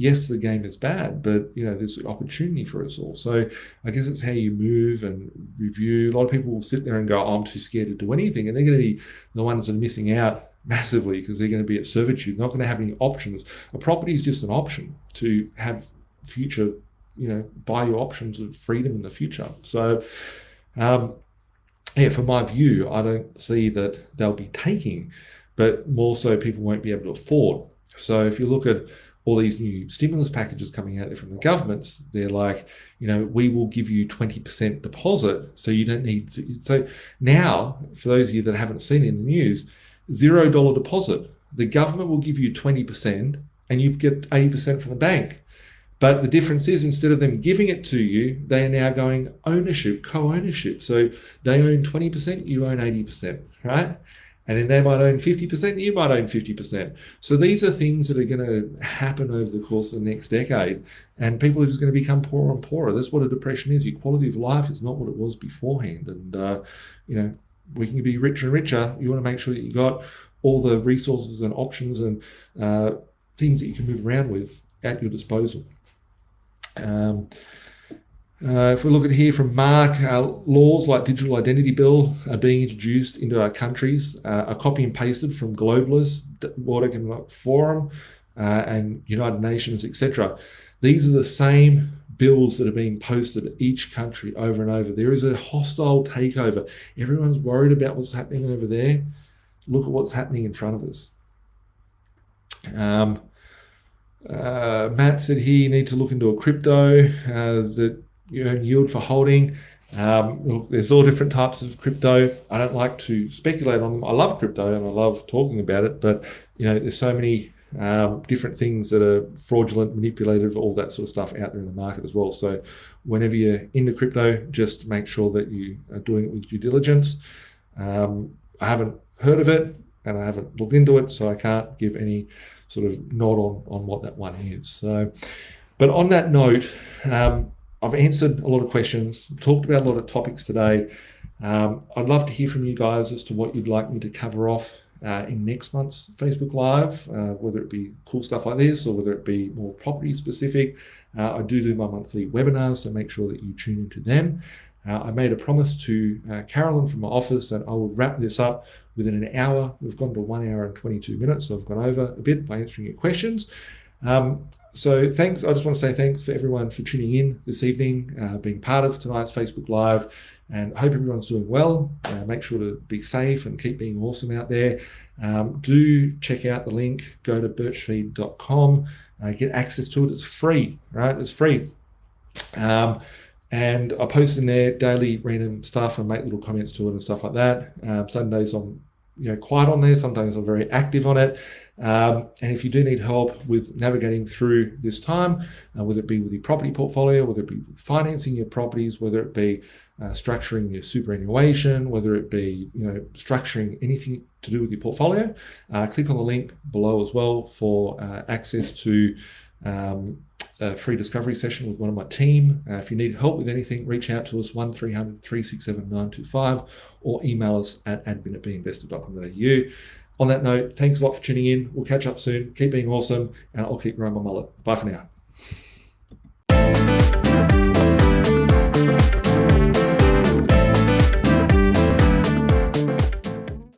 yes, the game is bad, but there's opportunity for us all. So I guess it's how you move and review. A lot of people will sit there and go, oh, I'm too scared to do anything, and they're going to be the ones that are missing out massively, because they're going to be at servitude, not going to have any options. A property is just an option to have future, buy your options of freedom in the future. So from my view, I don't see that they'll be taking, but more so people won't be able to afford. So if you look at all these new stimulus packages coming out there from the governments, they're like, we will give you 20% deposit, so you don't need to. So now, for those of you that haven't seen it in the news, $0 deposit. The government will give you 20% and you get 80% from the bank. But the difference is, instead of them giving it to you, they are now going ownership, co-ownership. So they own 20%, you own 80%, right? And then they might own 50%, you might own 50%. So these are things that are going to happen over the course of the next decade. And people are just going to become poorer and poorer. That's what a depression is. Your quality of life is not what it was beforehand. And, we can be richer and richer. You want to make sure that you got all the resources and options and things that you can move around with at your disposal. If we look at here from Mark, laws like Digital Identity Bill are being introduced into our countries, are copy and pasted from globalists, World Economic Forum, and United Nations, etc. These are the same bills that are being posted at each country over and over. There is a hostile takeover. Everyone's worried about what's happening over there. Look at what's happening in front of us. Matt said here you need to look into a crypto that you earn yield for holding. Look, there's all different types of crypto. I don't like to speculate on them. I love crypto and I love talking about it, but there's so many different things that are fraudulent, manipulative, all that sort of stuff out there in the market as well. So whenever you're into crypto, just make sure that you are doing it with due diligence. I haven't heard of it and I haven't looked into it, so I can't give any sort of nod on what that one is. So, but on that note, I've answered a lot of questions, talked about a lot of topics today. I'd love to hear from you guys as to what you'd like me to cover off in next month's Facebook Live, whether it be cool stuff like this or whether it be more property specific. I do my monthly webinars, so make sure that you tune into them. I made a promise to Carolyn from my office that I will wrap this up within an hour. We've gone to 1 hour and 22 minutes, so I've gone over a bit by answering your questions. So thanks. I just want to say thanks for everyone for tuning in this evening, being part of tonight's Facebook Live, and I hope everyone's doing well. Make sure to be safe and keep being awesome out there. Do check out the link. Go to birchfeed.com. Get access to it. It's free, right? It's free. And I post in there daily random stuff and make little comments to it and stuff like that. Sundays I'm quiet on there. Sometimes I'm very active on it. And if you do need help with navigating through this time, whether it be with your property portfolio, whether it be financing your properties, whether it be structuring your superannuation, whether it be structuring anything to do with your portfolio, click on the link below as well for access to a free discovery session with one of my team. If you need help with anything, reach out to us 1300 367 925 or email us at admin@B.Invested.com.au. On that note, thanks a lot for tuning in. We'll catch up soon. Keep being awesome, and I'll keep growing my mullet. Bye for now.